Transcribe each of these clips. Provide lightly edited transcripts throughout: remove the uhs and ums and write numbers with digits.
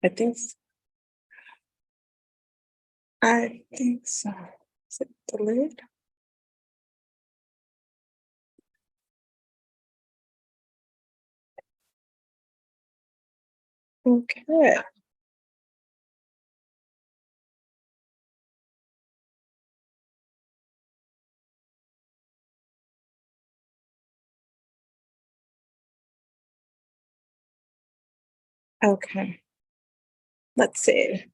I think so. I think so. Is it delayed? Okay. Okay. Let's see.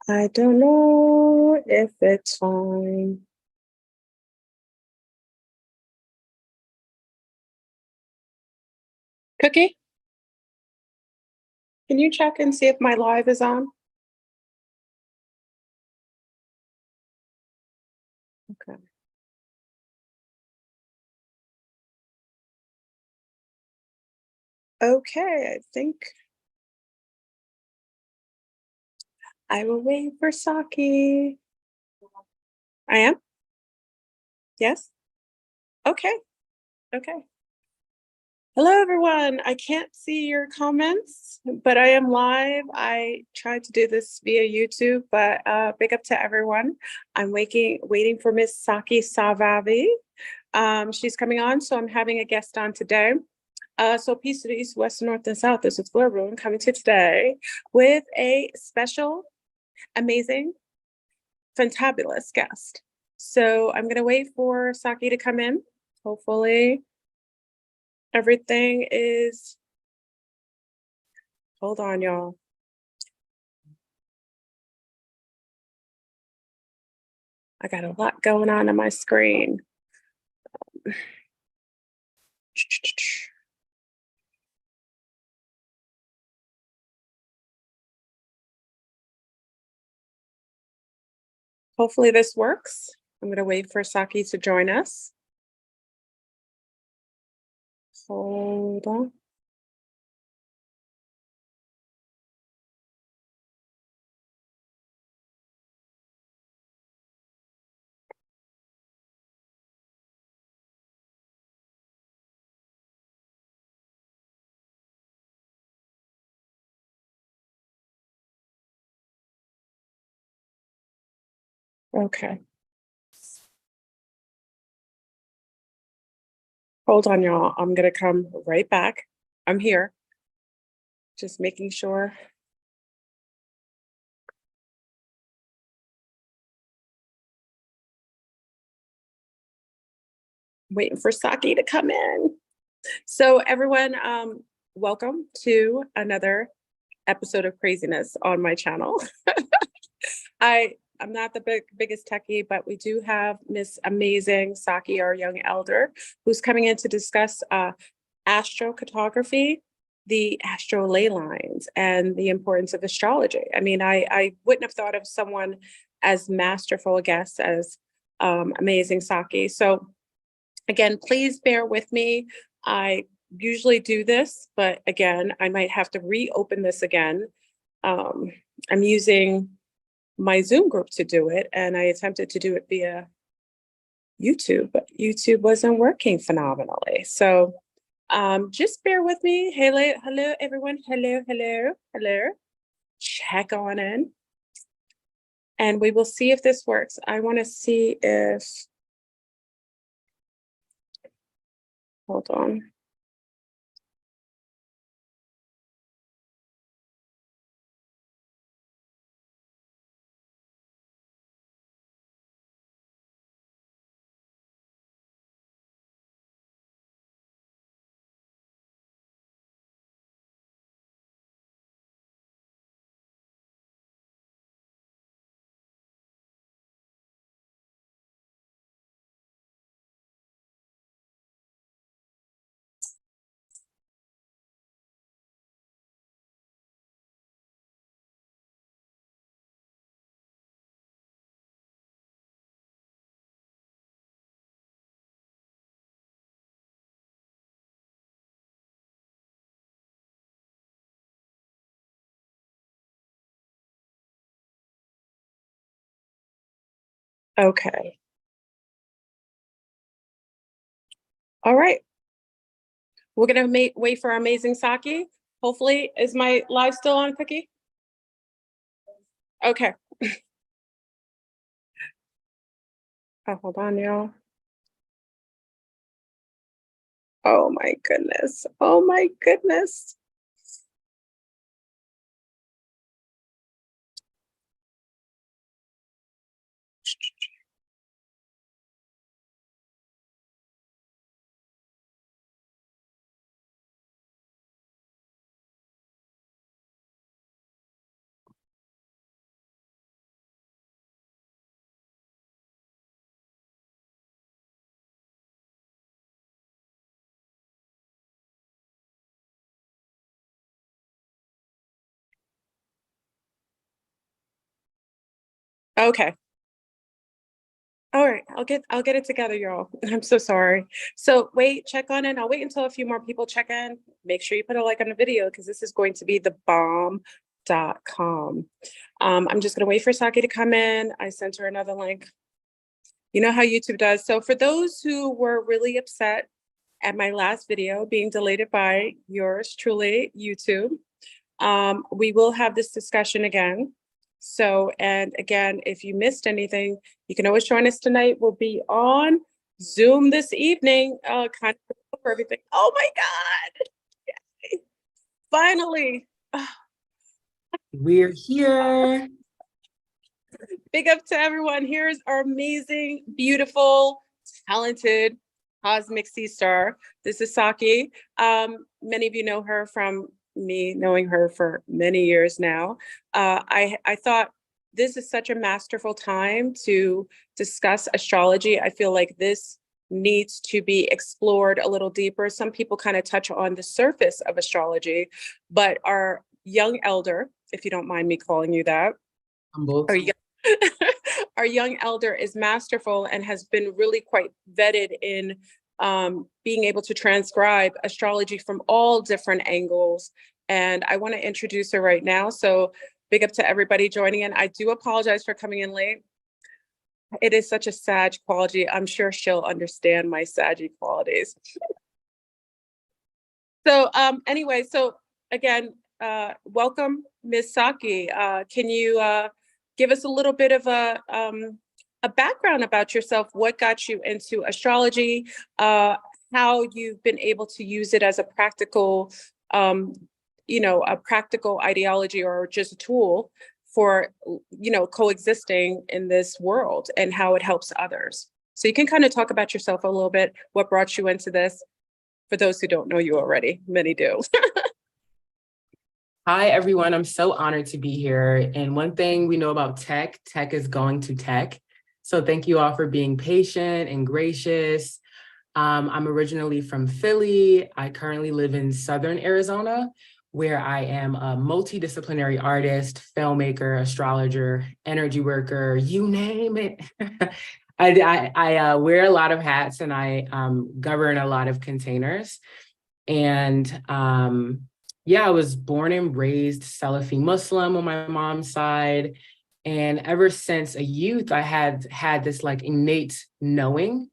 I don't know if it's fine. Cookie, can you check and see if my live is on? Okay. Okay, I think I will wait for Saki. I am? Yes? Okay. Okay. Hello, everyone. I can't see your comments, but I am live. I tried to do this via YouTube, but big up to everyone. I'm waiting for Miss SakiSavavi. She's coming on, so I'm having a guest on today. So peace to the east, west, north, and south. This is Fleur Room coming to today with a special, amazing, fantabulous guest. So I'm gonna wait for Saki to come in. Hopefully everything is, hold on, y'all. I got a lot going on my screen. Hopefully this works. I'm gonna wait for Saki to join us. Hold on. Okay. Hold on, y'all. I'm gonna come right back. I'm here. Just making sure. Waiting for Saki to come in. So everyone, welcome to another episode of craziness on my channel. I'm not the biggest techie, but we do have Miss Amazing Saki, our young elder, who's coming in to discuss astrocartography, the astro LayLines, and the importance of astrology. I mean, I wouldn't have thought of someone as masterful a guest as Amazing Saki. So again, please bear with me. I usually do this, but again, I might have to reopen this again. I'm using my Zoom group to do it, and I attempted to do it via YouTube, but YouTube wasn't working phenomenally. So just bear with me. Hello, everyone. Hello. Check on in. And we will see if this works. I want to see if, hold on. Okay. All right. We're gonna wait for our amazing Saki. Hopefully, is my live still on, Cookie? Okay. Oh, hold on, y'all. Oh my goodness. Oh my goodness. Okay. All right, I'll get it together, y'all. I'm so sorry. So wait, check on it. I'll wait until a few more people check in. Make sure you put a like on the video because this is going to be the bomb.com. I'm just gonna wait for Saki to come in. I sent her another link. You know how YouTube does. So for those who were really upset at my last video being deleted by yours truly, YouTube, we will have this discussion again. So, and again, if you missed anything, you can always join us tonight. We'll be on Zoom this evening, kind of for everything. Oh my God. Yay. Finally. We're here. Big up to everyone. Here's our amazing, beautiful, talented cosmic sea star. This is Saki. Many of you know her from me knowing her for many years now. I thought this is such a masterful time to discuss astrology. I feel like this needs to be explored a little deeper. Some people kind of touch on the surface of astrology, but our young elder, if you don't mind me calling you that, our young, our young elder is masterful and has been really quite vetted in being able to transcribe astrology from all different angles. And I want to introduce her right now. So big up to everybody joining in. I do apologize for coming in late. It is such a Sag quality. I'm sure she'll understand my Saggy qualities. So anyway, so again, welcome, Ms. Saki. Can you give us a little bit of a background about yourself? What got you into astrology? How you've been able to use it as a practical, a practical ideology or just a tool for, coexisting in this world and how it helps others. So you can kind of talk about yourself a little bit, what brought you into this, for those who don't know you already. Many do. Hi, everyone. I'm so honored to be here. And one thing we know about tech is going to tech. So thank you all for being patient and gracious. I'm originally from Philly. I currently live in Southern Arizona, where I am a multidisciplinary artist, filmmaker, astrologer, energy worker, you name it. I wear a lot of hats and I govern a lot of containers. And I was born and raised Salafi Muslim on my mom's side. And ever since a youth, I had this like innate knowing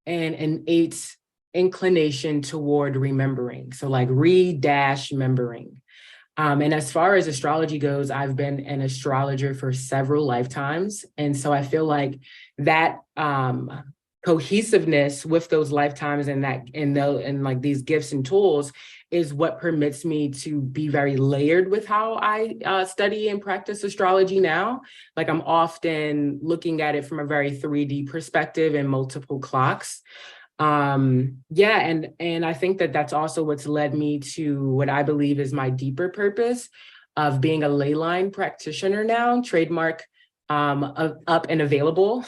and innate inclination toward remembering. So like remembering. And as far as astrology goes, I've been an astrologer for several lifetimes. And so I feel like that cohesiveness with those lifetimes and like these gifts and tools is what permits me to be very layered with how I study and practice astrology now. Like I'm often looking at it from a very 3D perspective and multiple clocks. And I think that that's also what's led me to what I believe is my deeper purpose of being a LayLine practitioner now, trademark up and available.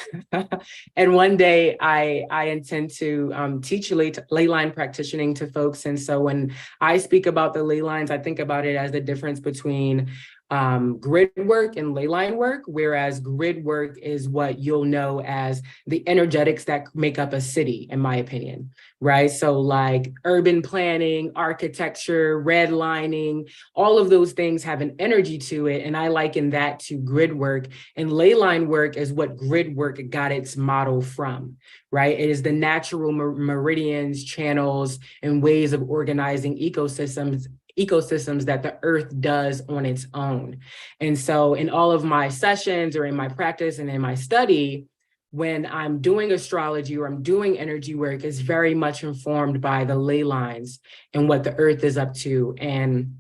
And one day I intend to teach LayLine practitioning to folks. And so when I speak about the LayLines, I think about it as the difference between grid work and ley line work, whereas grid work is what you'll know as the energetics that make up a city, in my opinion, right? So like urban planning, architecture, redlining, all of those things have an energy to it. And I liken that to grid work. And ley line work is what grid work got its model from, right? It is the natural meridians, channels, and ways of organizing ecosystems that the earth does on its own. And so in all of my sessions or in my practice and in my study, when I'm doing astrology or I'm doing energy work, it's very much informed by the ley lines and what the earth is up to. And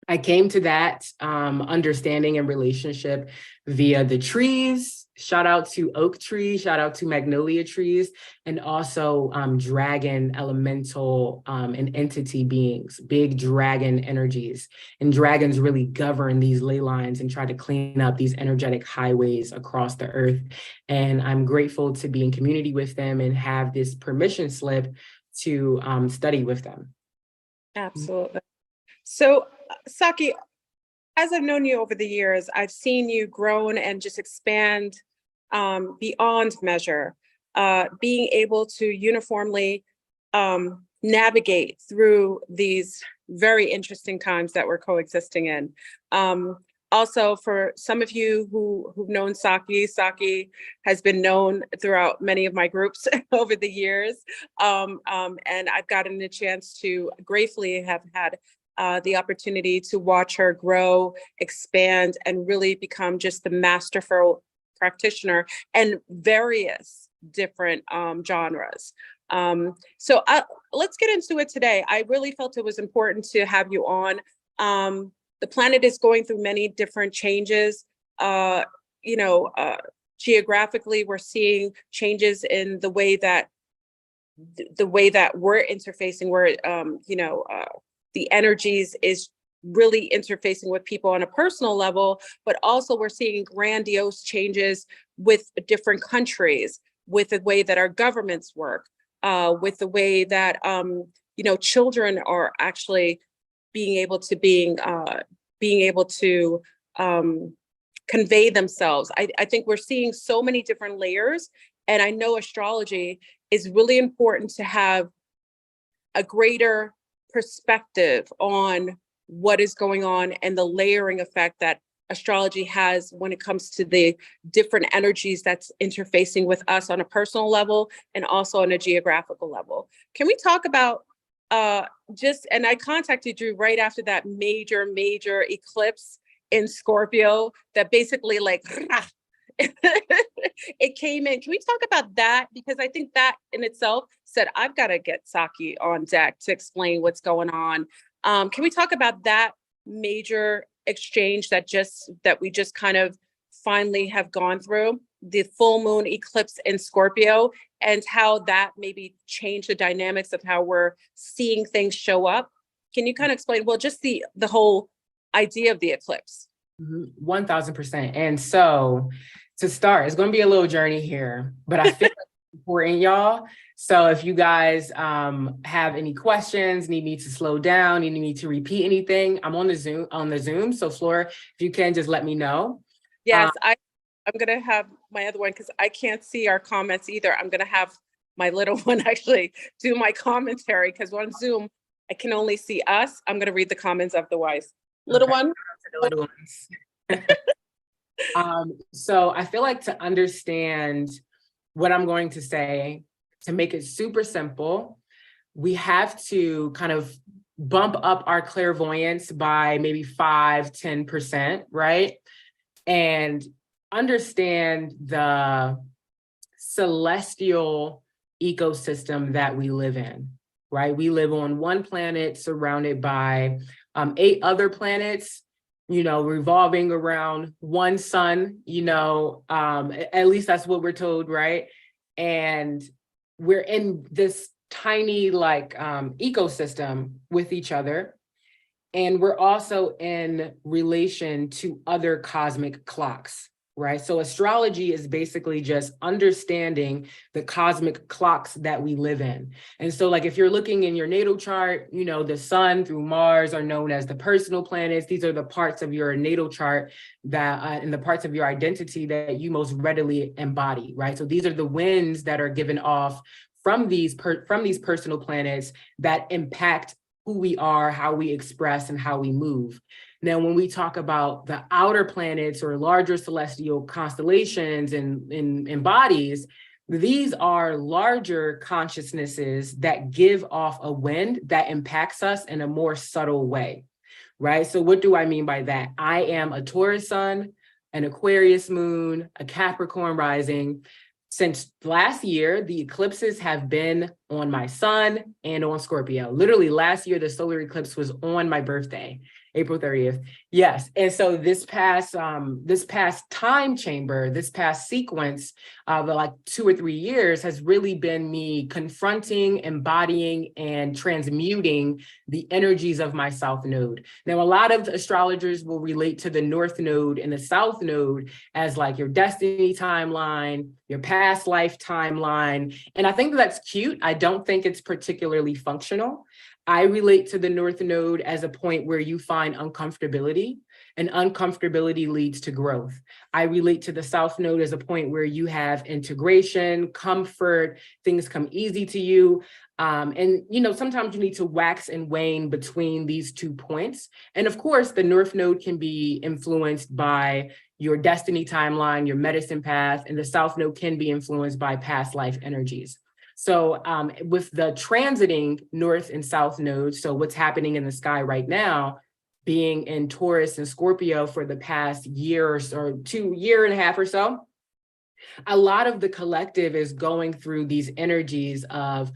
I came to that understanding and relationship via the trees. Shout out to oak trees, shout out to magnolia trees, and also dragon elemental and entity beings, big dragon energies. And dragons really govern these ley lines and try to clean up these energetic highways across the earth. And I'm grateful to be in community with them and have this permission slip to study with them. Absolutely. So, Saki, as I've known you over the years, I've seen you grown and just expand beyond measure, being able to uniformly navigate through these very interesting times that we're coexisting in. Also, for some of you who've known Saki, Saki has been known throughout many of my groups over the years. And I've gotten a chance to gratefully have had the opportunity to watch her grow, expand, and really become just the masterful practitioner in various different genres. So let's get into it today. I really felt it was important to have you on. The planet is going through many different changes. Geographically, we're seeing changes in the way that we're interfacing, where the energies is really interfacing with people on a personal level, but also we're seeing grandiose changes with different countries, with the way that our governments work, with the way that children are actually being able to convey themselves. I think we're seeing so many different layers, and I know astrology is really important to have a greater perspective on what is going on and the layering effect that astrology has when it comes to the different energies that's interfacing with us on a personal level and also on a geographical level. Can we talk about and I contacted you right after that major eclipse in Scorpio that basically it came in. Can we talk about that? Because I think that in itself said, I've got to get Saki on deck to explain what's going on. Can we talk about that major exchange that we just kind of finally have gone through, the full moon eclipse in Scorpio, and how that maybe changed the dynamics of how we're seeing things show up? Can you kind of explain, well, just the whole idea of the eclipse? 1000%. And so to start, it's going to be a little journey here, but I feel like it's important, y'all. So if you guys have any questions, need me to slow down, need me to repeat anything, I'm on the Zoom. So Flora, if you can just let me know. Yes, I'm going to have my other one because I can't see our comments either. I'm going to have my little one actually do my commentary because on Zoom, I can only see us. I'm going to read the comments otherwise. Little one. Little ones. So I feel like to understand what I'm going to say, to make it super simple, we have to kind of bump up our clairvoyance by maybe 5-10%, right? And understand the celestial ecosystem that we live in, right? We live on one planet surrounded by 8 other planets, revolving around one sun, at least that's what we're told, right? And we're in this tiny ecosystem with each other. And we're also in relation to other cosmic clocks, right? So astrology is basically just understanding the cosmic clocks that we live in. And so like if you're looking in your natal chart, you know, the sun through Mars are known as the personal planets. These are the parts of your natal chart that and the parts of your identity that you most readily embody, right? So these are the winds that are given off from these personal planets that impact who we are, how we express, and how we move. Now, when we talk about the outer planets or larger celestial constellations and bodies, these are larger consciousnesses that give off a wind that impacts us in a more subtle way, right? So what do I mean by that? I am a Taurus sun, an Aquarius moon, a Capricorn rising. Since last year, the eclipses have been on my sun and on Scorpio. Literally last year, the solar eclipse was on my birthday, April 30th. Yes. And so this past time chamber, this past sequence of like 2 or 3 years has really been me confronting, embodying, and transmuting the energies of my South Node. Now, a lot of astrologers will relate to the North Node and the South Node as like your destiny timeline, your past life timeline. And I think that's cute. I don't think it's particularly functional. I relate to the North Node as a point where you find uncomfortability, and uncomfortability leads to growth. I relate to the South Node as a point where you have integration, comfort, things come easy to you. And, you know, sometimes you need to wax and wane between these 2 points. And of course, the North Node can be influenced by your destiny timeline, your medicine path, and the South Node can be influenced by past life energies. So with the transiting North and South nodes, so what's happening in the sky right now, being in Taurus and Scorpio for the past year or so, or 2 year and a half or so, a lot of the collective is going through these energies of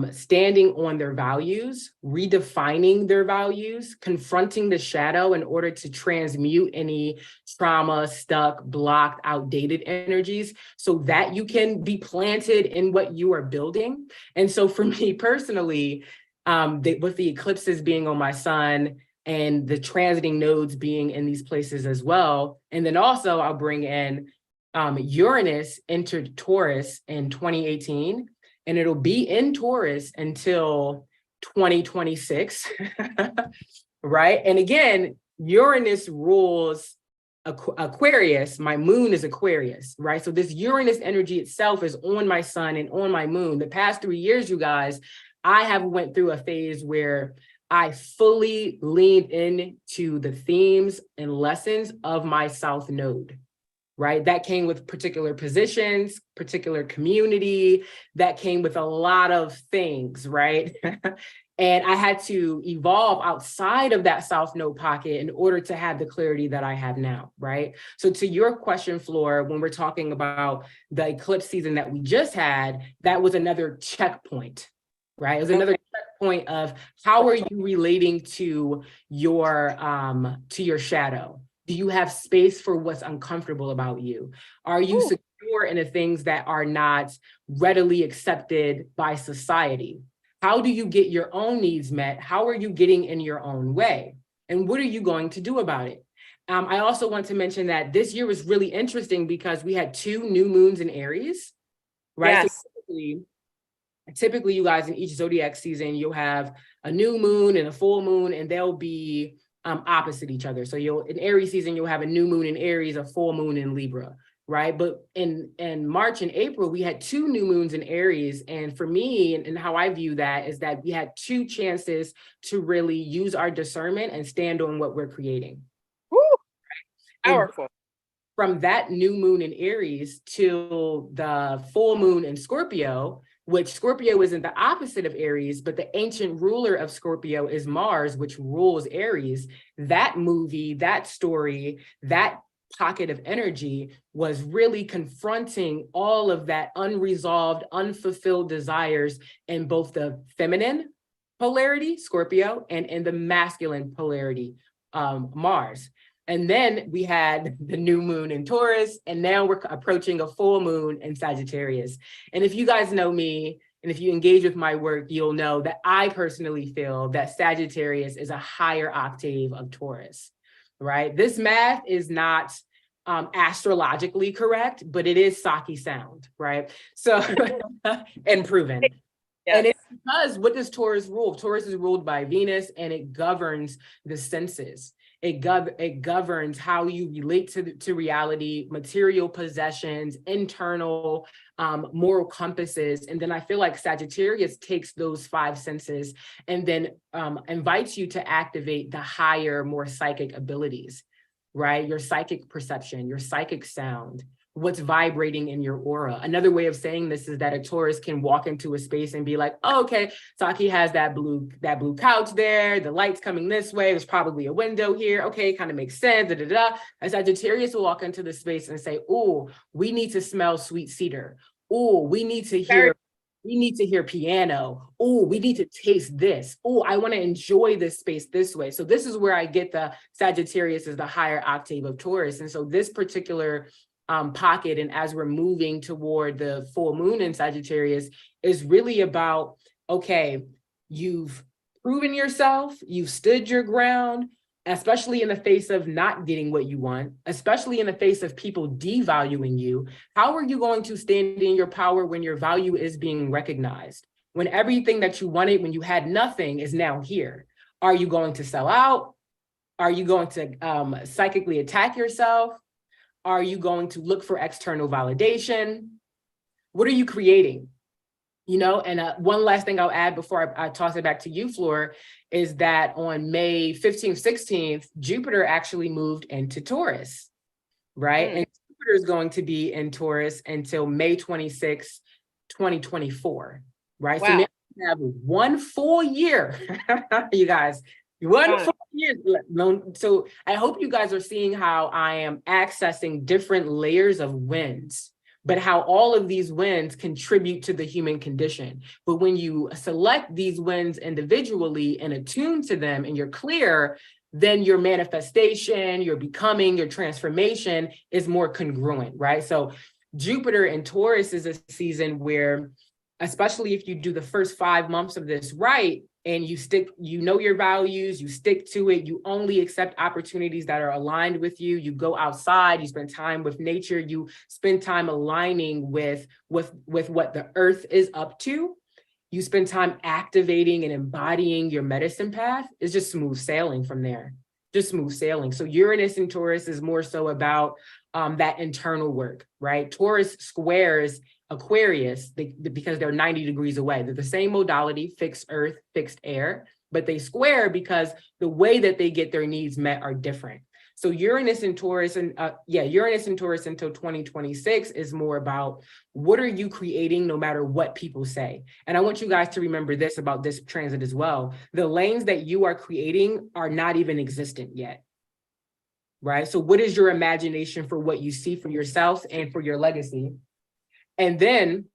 standing on their values, redefining their values, confronting the shadow in order to transmute any trauma, stuck, blocked, outdated energies so that you can be planted in what you are building. And so for me personally, with the eclipses being on my sun and the transiting nodes being in these places as well, and then also I'll bring in Uranus entered Taurus in 2018, and it'll be in Taurus until 2026, right? And again, Uranus rules Aquarius. My moon is Aquarius, right? So this Uranus energy itself is on my sun and on my moon. The past 3 years, you guys, I have went through a phase where I fully leaned into the themes and lessons of my South Node. Right? That came with particular positions, particular community, that came with a lot of things, right? And I had to evolve outside of that South Node pocket in order to have the clarity that I have now, right? So to your question, Flor, when we're talking about the eclipse season that we just had, that was another checkpoint, right? It was another checkpoint of how are you relating to your shadow? Do you have space for what's uncomfortable about you? Are you secure in the things that are not readily accepted by society? How do you get your own needs met? How are you getting in your own way? And what are you going to do about it? I also want to mention that this year was really interesting because we had 2 new moons in Aries, right? Yes. So typically, you guys, in each zodiac season, you'll have a new moon and a full moon, and they'll be opposite each other. So in Aries season, you'll have a new moon in Aries, a full moon in Libra, right? But in March and April, we had 2 new moons in Aries. And for me, and how I view that is that we had 2 chances to really use our discernment and stand on what we're creating. Woo! Right? Powerful. From that new moon in Aries till the full moon in Scorpio, which Scorpio isn't the opposite of Aries, but the ancient ruler of Scorpio is Mars, which rules Aries. That movie, that story, that pocket of energy was really confronting all of that unresolved, unfulfilled desires in both the feminine polarity, Scorpio, and in the masculine polarity, Mars. And then we had the new moon in Taurus, and now we're approaching a full moon in Sagittarius. And if you guys know me, and if you engage with my work, you'll know that I personally feel that Sagittarius is a higher octave of Taurus, right? This math is not astrologically correct, but it is Saki sound, right? So, and proven. Yes. And it's because what does Taurus rule? Taurus is ruled by Venus, and it governs the senses. It governs how you relate to reality, material possessions, internal moral compasses. And then I feel like Sagittarius takes those 5 senses and then invites you to activate the higher, more psychic abilities, right? Your psychic perception, your psychic sound, what's vibrating in your aura. Another way of saying this is that a Taurus can walk into a space and be like, oh, okay, Saki has that blue couch there, the light's coming this way, there's probably a window here, okay, kind of makes sense, da, da, da. A Sagittarius will walk into the space and say, oh, we need to smell sweet cedar. Oh, we need to hear piano. Oh, we need to taste this. Oh, I want to enjoy this space this way. So this is where I get the Sagittarius as the higher octave of Taurus. And so this particular pocket, and as we're moving toward the full moon in Sagittarius, is really about, okay, you've proven yourself, you've stood your ground, especially in the face of not getting what you want, especially in the face of people devaluing you. How are you going to stand in your power when your value is being recognized? When everything that you wanted when you had nothing is now here? Are you going to sell out? Are you going to psychically attack yourself? Are you going to look for external validation? What are you creating? You know, and one last thing I'll add before I toss it back to you, Flor, is that on May 15th, 16th, Jupiter actually moved into Taurus, right? And Jupiter is going to be in Taurus until May 26th, 2024, right? Wow. So now we have 1 full year, you guys. 1 full year. So I hope you guys are seeing how I am accessing different layers of winds, but how all of these winds contribute to the human condition. But when you select these winds individually and attune to them and you're clear, then your manifestation, your becoming, your transformation is more congruent, right? So Jupiter in Taurus is a season where, especially if you do the first 5 months of this right, and you know your values, you stick to it, you only accept opportunities that are aligned with you, you go outside, you spend time with nature, you spend time aligning with what the earth is up to, you spend time activating and embodying your medicine path, it's just smooth sailing from there, just smooth sailing. So Uranus and Taurus is more so about that internal work, right? Taurus squares Aquarius because they're 90 degrees away. They're the same modality, fixed earth, fixed air, but they square because the way that they get their needs met are different. So Uranus and Taurus Uranus and Taurus until 2026 is more about what are you creating no matter what people say. And I want you guys to remember this about this transit as well. The lanes that you are creating are not even existent yet. Right? So what is your imagination for what you see for yourself and for your legacy? And then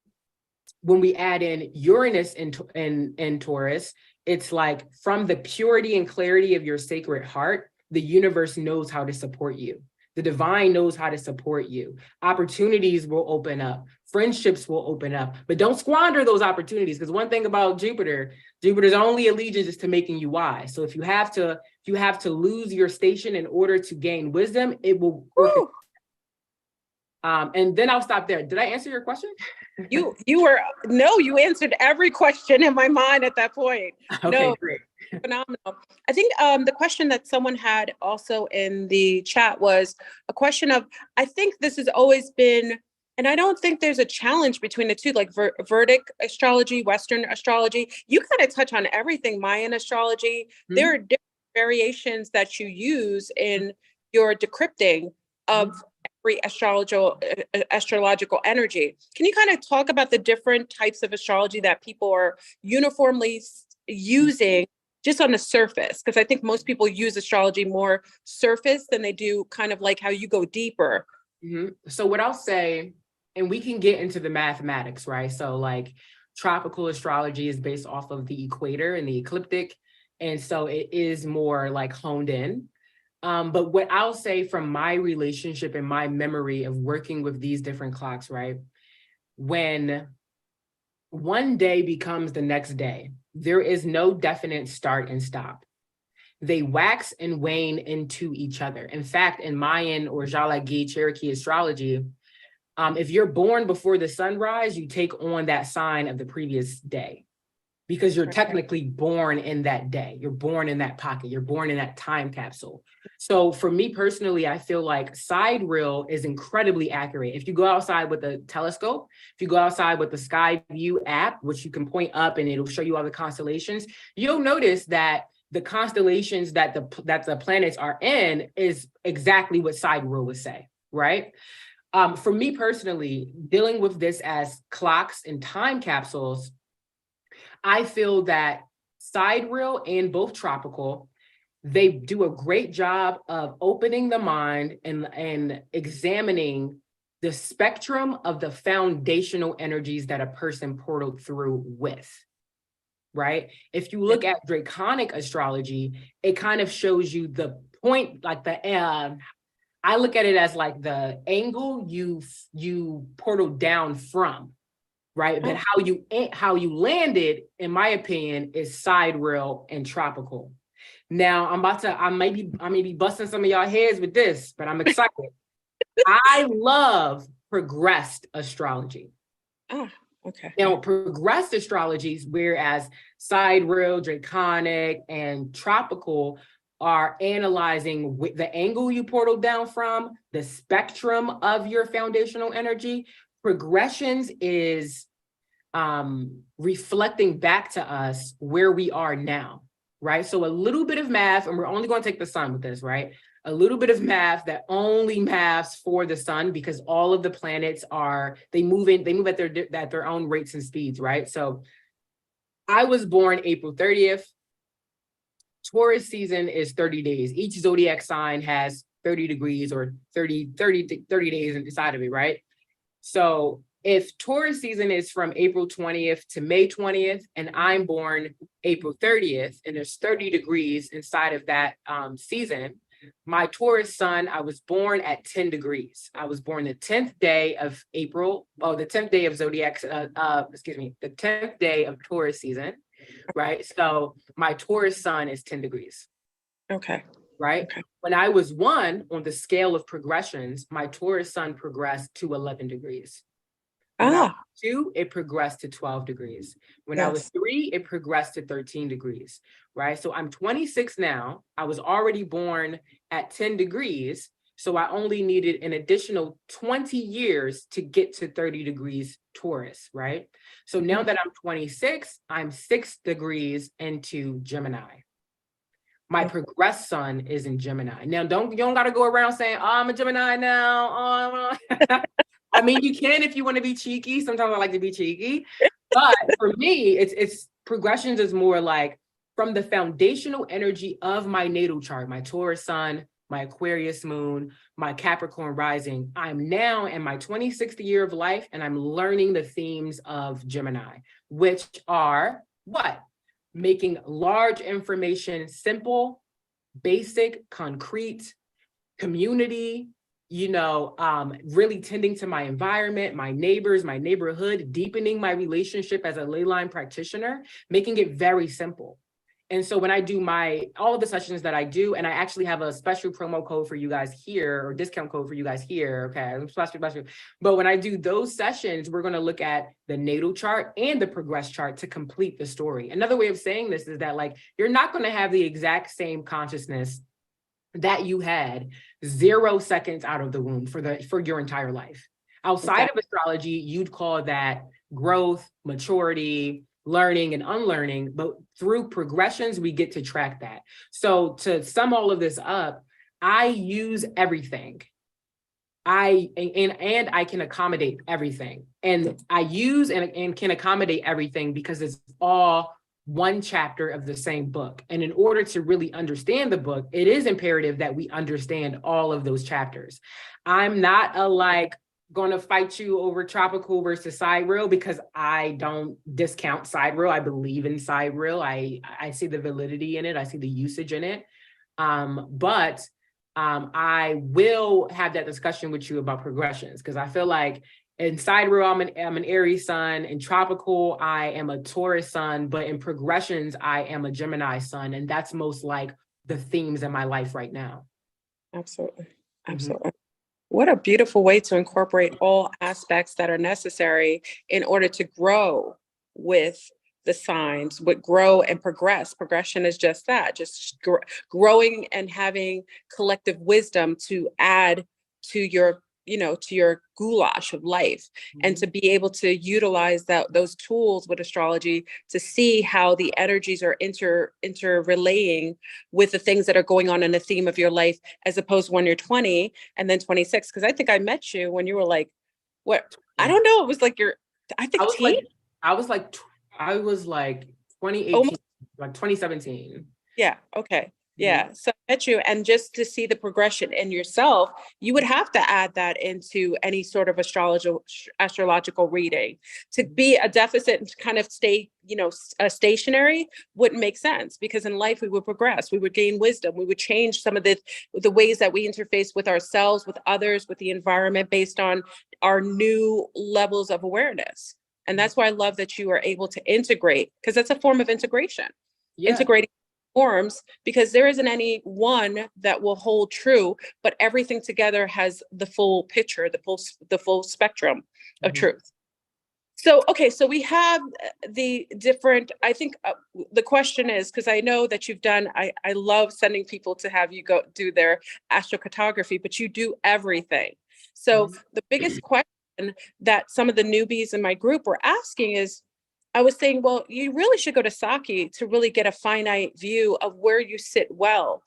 when we add in Uranus in Taurus, it's like from the purity and clarity of your sacred heart, the universe knows how to support you. The divine knows how to support you. Opportunities will open up. Friendships will open up, but don't squander those opportunities. Because one thing about Jupiter's only allegiance is to making you wise. So if you have to lose your station in order to gain wisdom, it will work. And then I'll stop there. Did I answer your question? You answered every question in my mind at that point. Okay, no, great. Phenomenal. I think the question that someone had also in the chat was a question of, I think this has always been, and I don't think there's a challenge between the two, like Vedic astrology, Western astrology. You kind of touch on everything, Mayan astrology. Mm-hmm. There are different variations that you use in your decrypting of every astrological energy. Can you kind of talk about the different types of astrology that people are uniformly using just on the surface? Because I think most people use astrology more surface than they do kind of like how you go deeper. Mm-hmm. So what I'll say, and we can get into the mathematics, right? So like tropical astrology is based off of the equator and the ecliptic. And so it is more like honed in. But what I'll say from my relationship and my memory of working with these different clocks, right? When one day becomes the next day, there is no definite start and stop. they wax and wane into each other. In fact, in Mayan or Jalagi Cherokee astrology, if you're born before the sunrise, you take on that sign of the previous day, because you're technically born in that day. You're born in that pocket. You're born in that time capsule. So for me personally, I feel like sidereal is incredibly accurate. If you go outside with a telescope, if you go outside with the Sky View app, which you can point up and it'll show you all the constellations, you'll notice that the constellations that the planets are in is exactly what sidereal would say, right? For me personally, dealing with this as clocks and time capsules, I feel that sidereal and both tropical, they do a great job of opening the mind and examining the spectrum of the foundational energies that a person portaled through with, right? If you look at draconic astrology, it kind of shows you the point, like I look at it as like the angle you portal down from, right? But how you landed, in my opinion, is sidereal and tropical. Now I may be busting some of y'all heads with this, but I'm excited. I love progressed astrology. Okay. Now, progressed astrologies, whereas sidereal, draconic, and tropical are analyzing the angle you portal down from, the spectrum of your foundational energy. Progressions is reflecting back to us where we are now, right? So a little bit of math, and we're only going to take the sun with this, right? A little bit of math that only maths for the sun, because all of the planets they move at their own rates and speeds, right? So I was born April 30th. Taurus season is 30 days. Each zodiac sign has 30 degrees or 30 days inside of it, right? So if Taurus season is from April 20th to May 20th, and I'm born April 30th, and there's 30 degrees inside of that season, my Taurus sun, I was born at 10 degrees. I was born the 10th day of April, the 10th day of zodiac, the 10th day of Taurus season, right? So my Taurus sun is 10 degrees. Okay. Right? Okay. When I was 1 on the scale of progressions, my Taurus sun progressed to 11 degrees. When I was 2, it progressed to 12 degrees. When I was 3, it progressed to 13 degrees, right? So I'm 26 now. I was already born at 10 degrees. So I only needed an additional 20 years to get to 30 degrees Taurus, right? So now that I'm 26, I'm 6 degrees into Gemini. My progressed sun is in Gemini. Now, you don't got to go around saying, oh, I'm a Gemini now. I mean, you can if you want to be cheeky. Sometimes I like to be cheeky. But for me, it's progressions is more like from the foundational energy of my natal chart, my Taurus sun, my Aquarius moon, my Capricorn rising. I'm now in my 26th year of life, and I'm learning the themes of Gemini, which are what? Making large information simple, basic, concrete, community, really tending to my environment, my neighbors, my neighborhood, deepening my relationship as a leyline practitioner, making it very simple. And so when I do all of the sessions that I do, and I actually have a special promo code for you guys here, or discount code for you guys here, okay, special. But when I do those sessions, we're going to look at the natal chart and the progress chart to complete the story. Another way of saying this is that, like, you're not going to have the exact same consciousness that you had 0 seconds out of the womb for your entire life. Outside of astrology, you'd call that growth, maturity, learning and unlearning, but through progressions, we get to track that. So to sum all of this up, I use everything. I can accommodate everything. And I use and can accommodate everything because it's all one chapter of the same book. And in order to really understand the book, it is imperative that we understand all of those chapters. I'm not going to fight you over tropical versus sidereal, because I don't discount sidereal. I believe in sidereal. I see the validity in it. I see the usage in it. But I will have that discussion with you about progressions, because I feel like in sidereal, I'm an Aries sun. In tropical, I am a Taurus sun. But in progressions, I am a Gemini sun. And that's most like the themes in my life right now. Absolutely. Mhm. Absolutely. What a beautiful way to incorporate all aspects that are necessary in order to grow with the signs, would grow and progress. Progression is just that, just growing and having collective wisdom to add to your, to your goulash of life, and to be able to utilize those tools with astrology to see how the energies are interrelaying with the things that are going on in the theme of your life, as opposed to when you're 20 and then 26. Because I think I met you when you were like, what? I don't know. It was like I I think was teen. I was like 2018, Almost. like 2017. Yeah. Okay. Mhm. Yeah. So I met you, and just to see the progression in yourself, you would have to add that into any sort of astrological reading. To be a deficit and to kind of stay, stationary wouldn't make sense, because in life we would progress, we would gain wisdom, we would change some of the ways that we interface with ourselves, with others, with the environment, based on our new levels of awareness. And that's why I love that you are able to integrate, because that's a form of integration. Yeah. Integrating forms, because there isn't any one that will hold true, but everything together has the full picture, the full spectrum of Mhm. truth. So, okay, so we have the different, I think the question is, because I know that you've done, I love sending people to have you go do their astrocartography, but you do everything. So Mhm. the biggest question that some of the newbies in my group were asking is, I was saying, well, you really should go to Saki to really get a finite view of where you sit well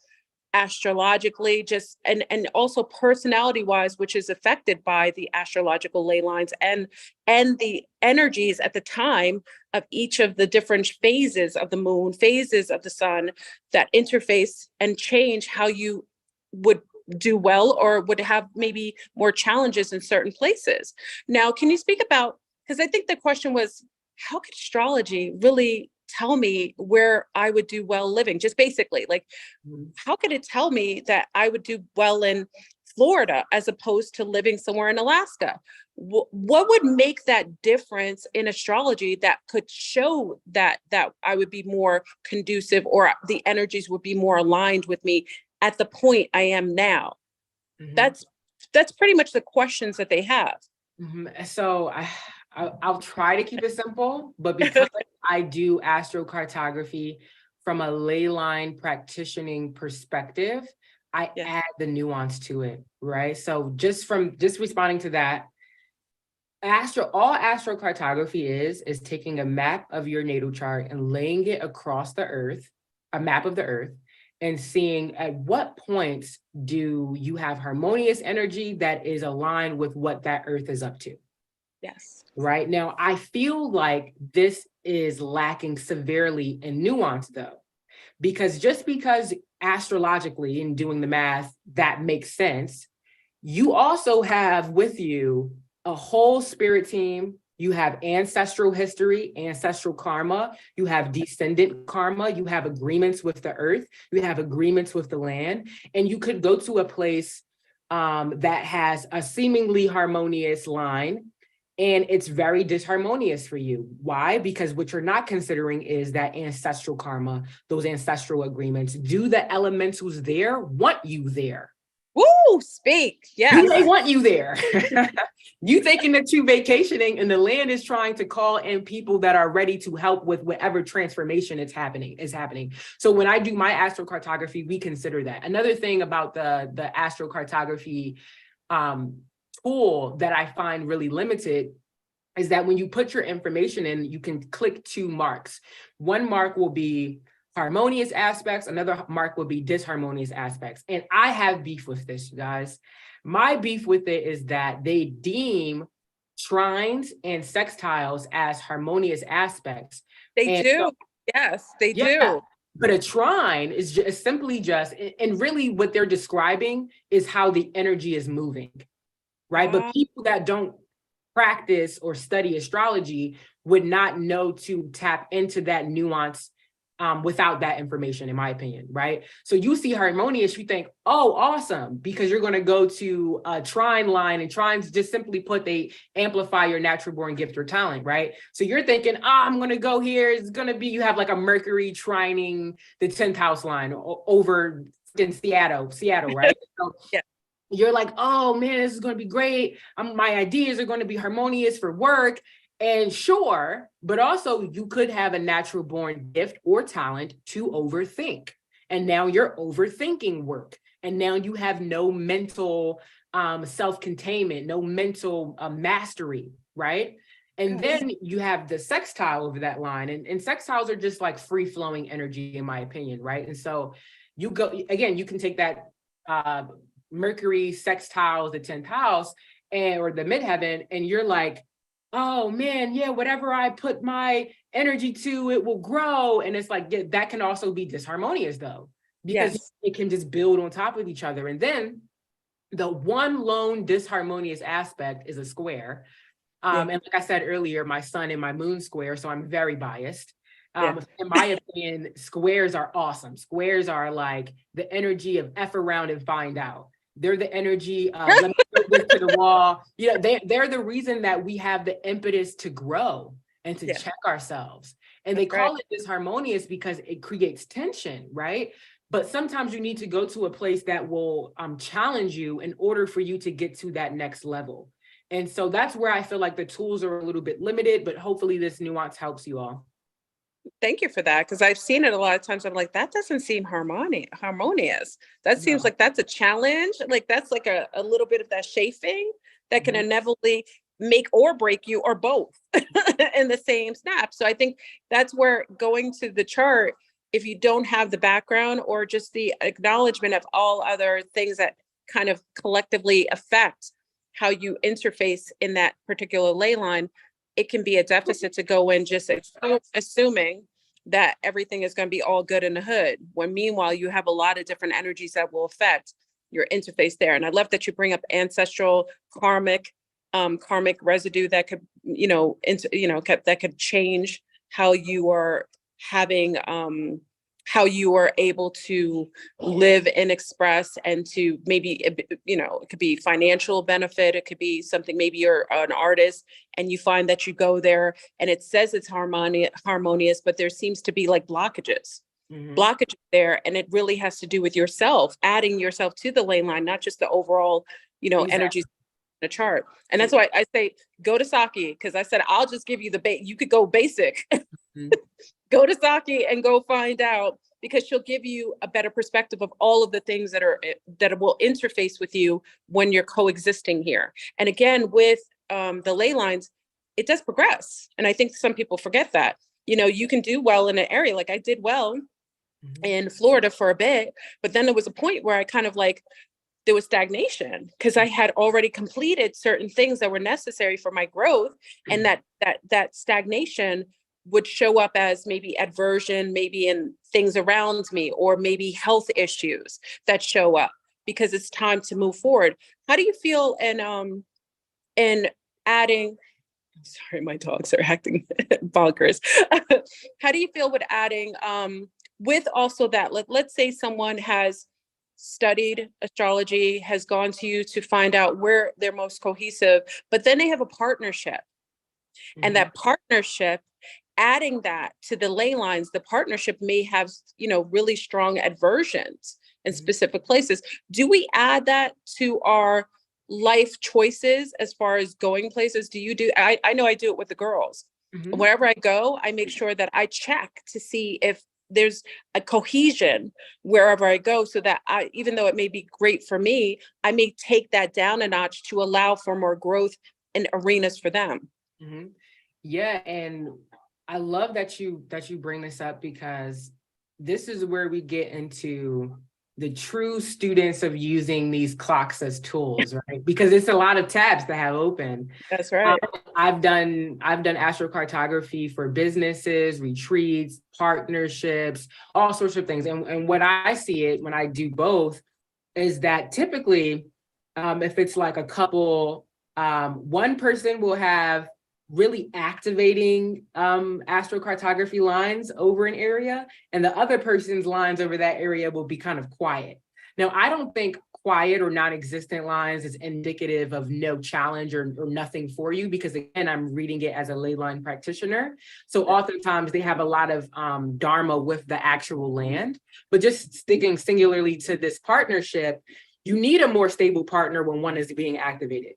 astrologically, just and also personality wise, which is affected by the astrological ley lines and the energies at the time of each of the different phases of the moon, phases of the sun, that interface and change how you would do well or would have maybe more challenges in certain places. Now, can you speak about, because I think the question was, how could astrology really tell me where I would do well living? Just basically, like, Mhm. how could it tell me that I would do well in Florida as opposed to living somewhere in Alaska? What would make that difference in astrology that could show that I would be more conducive, or the energies would be more aligned with me at the point I am now? Mhm. That's pretty much the questions that they have. So I'll try to keep it simple, but because I do astrocartography from a ley line practicing perspective, I Yes. add the nuance to it, right? So just responding to that, all astrocartography is taking a map of your natal chart and laying it across the earth, a map of the earth, and seeing at what points do you have harmonious energy that is aligned with what that earth is up to. Yes. Right now, I feel like this is lacking severely in nuance, though, because just because astrologically in doing the math, that makes sense, you also have with you a whole spirit team. You have ancestral history, ancestral karma, you have descendant karma, you have agreements with the earth, you have agreements with the land, and you could go to a place that has a seemingly harmonious line, and it's very disharmonious for you. Why? Because what you're not considering is that ancestral karma, those ancestral agreements. Do the elementals there want you there? Woo! Speak. Do they Yes. want you there? You thinking that you vacationing and the land is trying to call in people that are ready to help with whatever transformation is happening. So when I do my astrocartography, we consider that. Another thing about the astrocartography tool that I find really limited is that when you put your information in, you can click 2 marks. One mark will be harmonious aspects, another mark will be disharmonious aspects. And I have beef with this, guys. My beef with it is that they deem trines and sextiles as harmonious aspects. They And so, do. Yes, they yeah, do. but a trine is simply just, and really what they're describing is how the energy is moving, right? But Ah, people that don't practice or study astrology would not know to tap into that nuance without that information, in my opinion, right? So you see harmonious, you think, oh, awesome, because you're going to go to a trine line, and trines, just simply put, they amplify your natural born gift or talent, right? So you're thinking, I'm going to go here. It's going to be, you have like a Mercury trining the 10th house line over in Seattle, right? So Yeah. you're like, oh man, this is going to be great. My ideas are going to be harmonious for work. And sure, but also you could have a natural born gift or talent to overthink. And now you're overthinking work. And now you have no mental self-containment, no mental mastery, right? And Yes. then you have the sextile over that line. And sextiles are just like free-flowing energy, in my opinion, right? And so you go, again, you can take that Mercury sextile, the 10th house, or the midheaven, and you're like, oh man, yeah, whatever I put my energy to, it will grow. And it's like, yeah, that can also be disharmonious though, because Yes. it can just build on top of each other. And then the one lone disharmonious aspect is a square. Yeah. And like I said earlier, my sun and my moon square, so I'm very biased. Yeah. In my opinion, squares are awesome. Squares are like the energy of F around and find out. They're the energy of let me put this to the wall. You know, they're the reason that we have the impetus to grow and to Yeah. check ourselves. And they That's right. call it disharmonious because it creates tension, right? But sometimes you need to go to a place that will challenge you in order for you to get to that next level. And so that's where I feel like the tools are a little bit limited, but hopefully this nuance helps you all. Thank you for that, because I've seen it a lot of times. I'm like, that doesn't seem harmonious. That seems No. like that's a challenge. Like that's like a little bit of that chafing that can inevitably make or break you, or both in the same snap. So I think that's where going to the chart, if you don't have the background or just the acknowledgement of all other things that kind of collectively affect how you interface in that particular ley line, it can be a deficit to go in just assuming that everything is going to be all good in the hood, when meanwhile you have a lot of different energies that will affect your interface there. And I love that you bring up ancestral karmic residue that could, that could change how you are having how you are able to live and express, and to maybe, it could be financial benefit. It could be something, maybe you're an artist and you find that you go there and it says it's harmonious, but there seems to be like blockages there. And it really has to do with yourself, adding yourself to the ley line, not just the overall, energies in a chart. And that's why I say, go to Saki, because I said, I'll just give you you could go basic. Go to Saki and go find out, because she'll give you a better perspective of all of the things that will interface with you when you're coexisting here. And again, with the ley lines, it does progress. And I think some people forget that. You can do well in an area. Like I did well in Florida for a bit, but then there was a point where I kind of like, there was stagnation, because I had already completed certain things that were necessary for my growth. And that stagnation would show up as maybe aversion, maybe in things around me, or maybe health issues that show up, because it's time to move forward. How do you feel in adding, sorry, my dogs are acting bonkers. How do you feel with adding, with also that, let's say someone has studied astrology, has gone to you to find out where they're most cohesive, but then they have a partnership. And that partnership, adding that to the ley lines, the partnership may have, really strong aversions in specific places. Do we add that to our life choices as far as going places? I know I do it with the girls. Wherever I go, I make sure that I check to see if there's a cohesion wherever I go, so that even though it may be great for me, I may take that down a notch to allow for more growth in arenas for them. Yeah, and I love that you bring this up, because this is where we get into the true students of using these clocks as tools, right? Because it's a lot of tabs to have open. That's right. I've done Astrocartography for businesses, retreats, partnerships, all sorts of things. And what I see it when I do both is that typically, if it's like a couple, one person will have really activating astrocartography lines over an area, and the other person's lines over that area will be kind of quiet. Now, I don't think quiet or non-existent lines is indicative of no challenge or nothing for you, because again, I'm reading it as a ley line practitioner. So oftentimes they have a lot of dharma with the actual land, but just sticking singularly to this partnership, you need a more stable partner when one is being activated.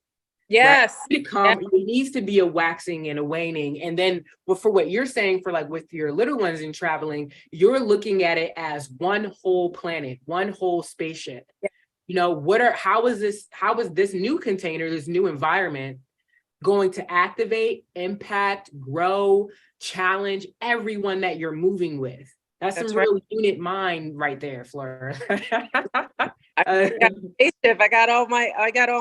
Yes. Right? It needs to be a waxing and a waning. And then for what you're saying, for like with your little ones and traveling, you're looking at it as one whole planet, one whole spaceship. Yeah. You know, how is this new container, this new environment going to activate, impact, grow, challenge everyone that you're moving with? That's some right. real unit mind right there, Fleur. I got all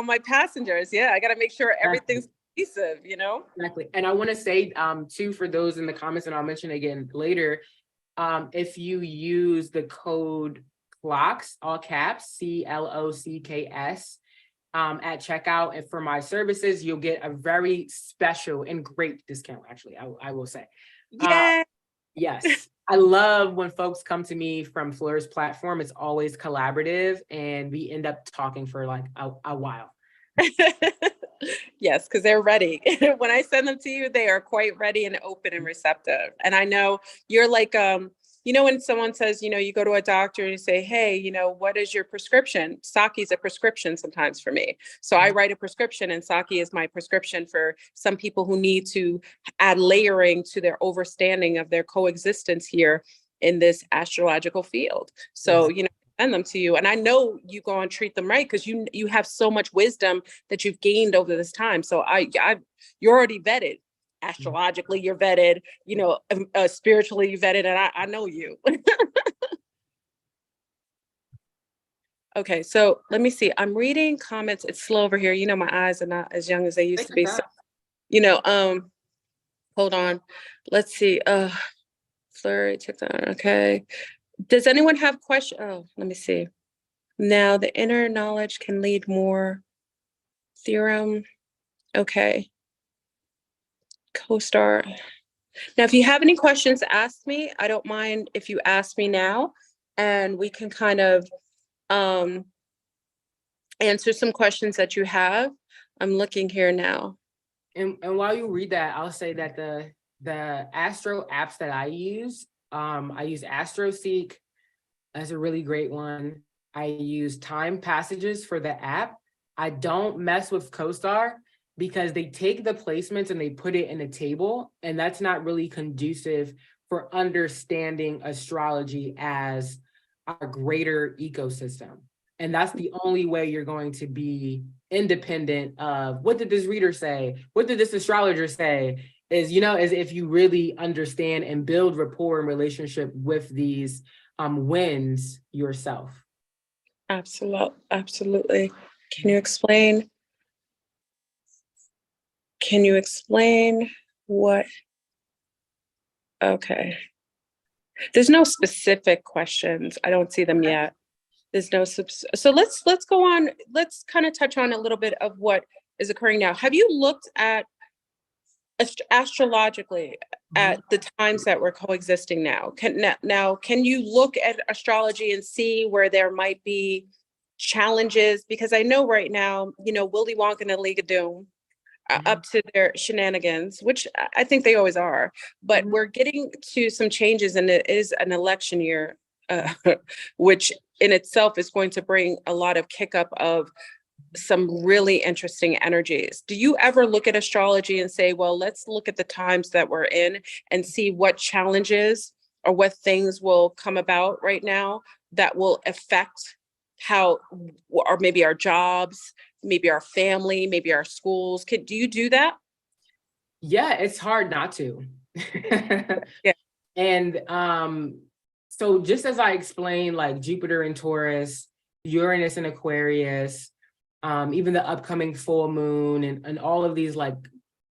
my passengers. Yeah, I got to make sure everything's cohesive, you know? Exactly. And I want to say too, for those in the comments, and I'll mention again later, if you use the code CLOCKS, all caps, CLOCKS, at checkout, and for my services, you'll get a very special and great discount, actually, I will say. Yeah. Yes. I love when folks come to me from Fleur's platform. It's always collaborative, and we end up talking for like a while. Yes, because they're ready. When I send them to you, they are quite ready and open and receptive. And I know you're like, you know, when someone says, you know, you go to a doctor and you say, hey, you know, what is your prescription? Saki's a prescription sometimes for me. So I write a prescription, and Saki is my prescription for some people who need to add layering to their understanding of their coexistence here in this astrological field. So, you know, send them to you, and I know you go and treat them right, because you have so much wisdom that you've gained over this time. So you're already vetted. Astrologically, you're vetted, you know, spiritually you're vetted, and I know you. Okay, so let me see. I'm reading comments. It's slow over here. You know, my eyes are not as young as they used to be. So, you know, hold on. Let's see. Flurry, TikTok. Okay. Does anyone have questions? Oh, let me see. Now, the inner knowledge can lead more. Theorem. Okay. Co-star. Now, if you have any questions, ask me. I don't mind if you ask me now, and we can kind of answer some questions that you have. I'm looking here now. And while you read that, I'll say that the Astro apps that I use AstroSeek. That's a really great one. I use Time Passages for the app. I don't mess with CoStar because they take the placements and they put it in a table, and that's not really conducive for understanding astrology as a greater ecosystem. And that's the only way you're going to be independent of what did this reader say? What did this astrologer say? Is, you know, as if you really understand and build rapport and relationship with these wins yourself. Absolutely. Can you explain what? Okay. There's no specific questions. I don't see them yet. There's no so let's go on. Let's kind of touch on a little bit of what is occurring now. Have you looked at astrologically at the times that we're coexisting now? Can you look at astrology and see where there might be challenges? Because I know right now, you know, Willy Wonka and the League of Doom, up to their shenanigans, which I think they always are, but we're getting to some changes, and it is an election year, which in itself is going to bring a lot of kick up of some really interesting energies. Do you ever look at astrology and say, well, let's look at the times that we're in and see what challenges or what things will come about right now that will affect how, or maybe our jobs, maybe our family, maybe our schools? Do you do that? Yeah, it's hard not to. Yeah. And so just as I explained, like Jupiter in Taurus, Uranus in Aquarius, even the upcoming full moon and all of these like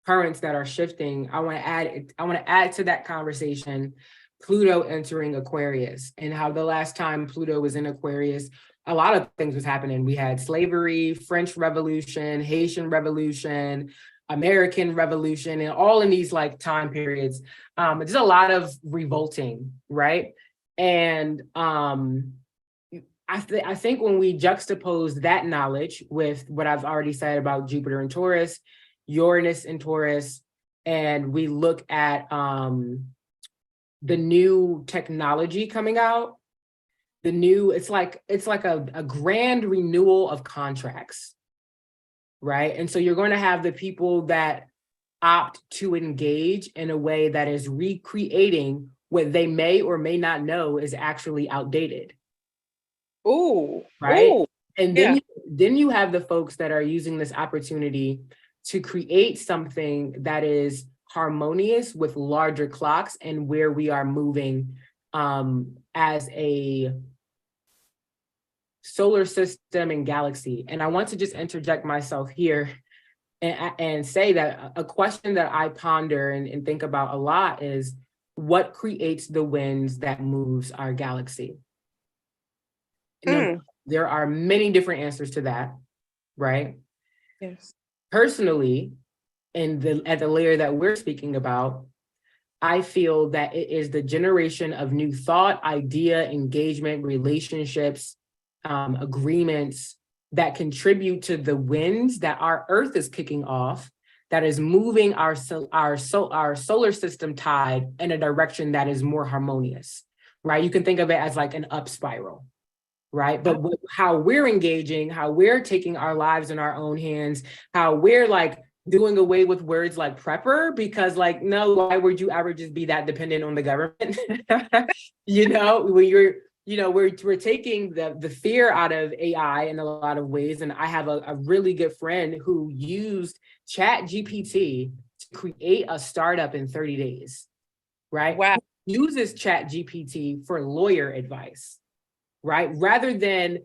currents that are shifting, I want to add to that conversation Pluto entering Aquarius, and how the last time Pluto was in Aquarius, a lot of things was happening. We had slavery, French Revolution, Haitian Revolution, American Revolution, and all in these like time periods. There's a lot of revolting, right? And I think when we juxtapose that knowledge with what I've already said about Jupiter and Taurus, Uranus and Taurus, and we look at the new technology coming out, it's like a grand renewal of contracts, right? And so you're going to have the people that opt to engage in a way that is recreating what they may or may not know is actually outdated. Ooh, right? ooh, And yeah. then you have the folks that are using this opportunity to create something that is harmonious with larger clocks and where we are moving as a solar system and galaxy. And I want to just interject myself here and say that a question that I ponder and think about a lot is, what creates the winds that moves our galaxy? There are many different answers to that, right? Yes. Personally, at the layer that we're speaking about, I feel that it is the generation of new thought, idea, engagement, relationships, agreements that contribute to the winds that our Earth is kicking off, that is moving our solar system tide in a direction that is more harmonious, right? You can think of it as like an up spiral, right? But how we're engaging, how we're taking our lives in our own hands, how we're like doing away with words like prepper, because like, no, why would you ever just be that dependent on the government? When you're, we're taking the fear out of AI in a lot of ways. And I have a really good friend who used Chat GPT to create a startup in 30 days, right? Wow. Uses Chat GPT for lawyer advice, right? Rather than,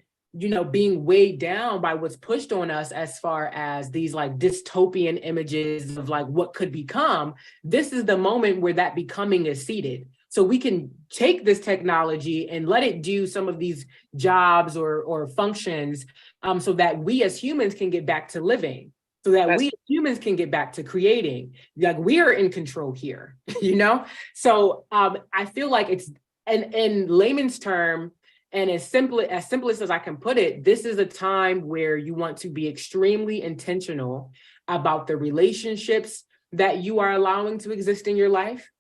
being weighed down by what's pushed on us as far as these like dystopian images of like what could become, this is the moment where that becoming is seated. So we can take this technology and let it do some of these jobs or functions so that we as humans can get back to living, so that we as humans can get back to creating. Like we are in control here, So I feel like it's, in layman's term, and as simplest as I can put it, this is a time where you want to be extremely intentional about the relationships that you are allowing to exist in your life,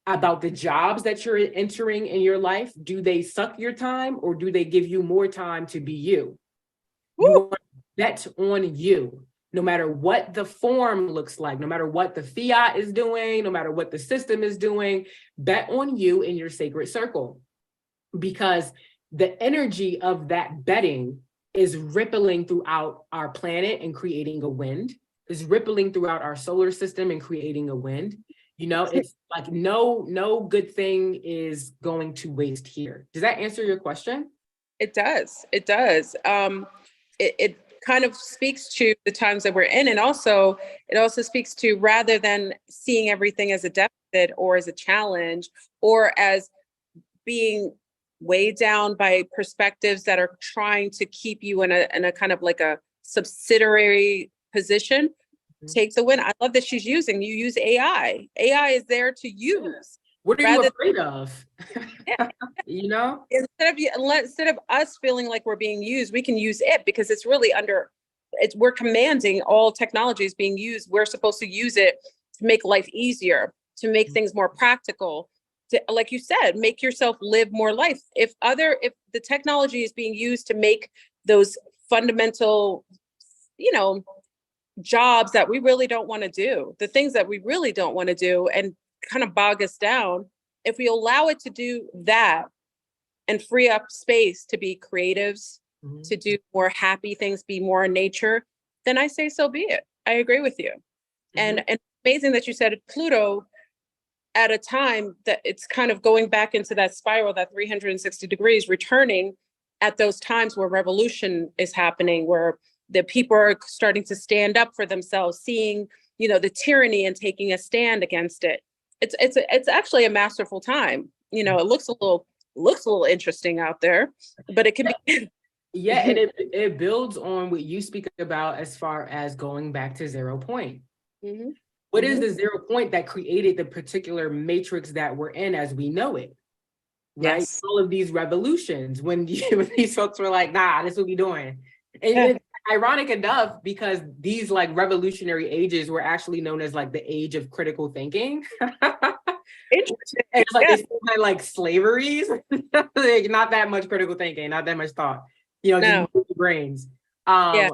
about the jobs that you're entering in your life. Do they suck your time, or do they give you more time to be you? You want to bet on you, no matter what the form looks like, no matter what the fiat is doing, no matter what the system is doing, bet on you in your sacred circle. Because the energy of that betting is rippling throughout our planet and creating a wind, is rippling throughout our solar system and creating a wind. It's like no good thing is going to waste here. Does that answer your question? It does. It does. It kind of speaks to the times that we're in. And also, it also speaks to, rather than seeing everything as a deficit or as a challenge or as being weighed down by perspectives that are trying to keep you in a kind of like a subsidiary position, take the win. I love that you use AI. AI is there to use. What are you afraid of? Yeah. Instead of us feeling like we're being used, we can use it, because it's really we're commanding all technologies being used. We're supposed to use it to make life easier, to make things more practical, to, like you said, make yourself live more life. If the technology is being used to make those fundamental, jobs that we really don't want to do, the things that we really don't want to do and kind of bog us down, if we allow it to do that and free up space to be creatives, to do more happy things, be more in nature, then I say so be it. I agree with you. And amazing that you said Pluto at a time that it's kind of going back into that spiral, that 360 degrees, returning at those times where revolution is happening, where the people are starting to stand up for themselves, seeing, the tyranny and taking a stand against it. It's actually a masterful time. It looks a little interesting out there, but it can be. Yeah, and it builds on what you speak about as far as going back to 0 point, Mm-hmm. What is the 0 point that created the particular matrix that we're in as we know it? Right? Yes. All of these revolutions, when these folks were like, nah, this is what we doing. And it's ironic enough because these like revolutionary ages were actually known as like the age of critical thinking. Interesting. And it's like Yeah. they still had like slaveries, like not that much critical thinking, not that much thought, just No. brains. Yeah.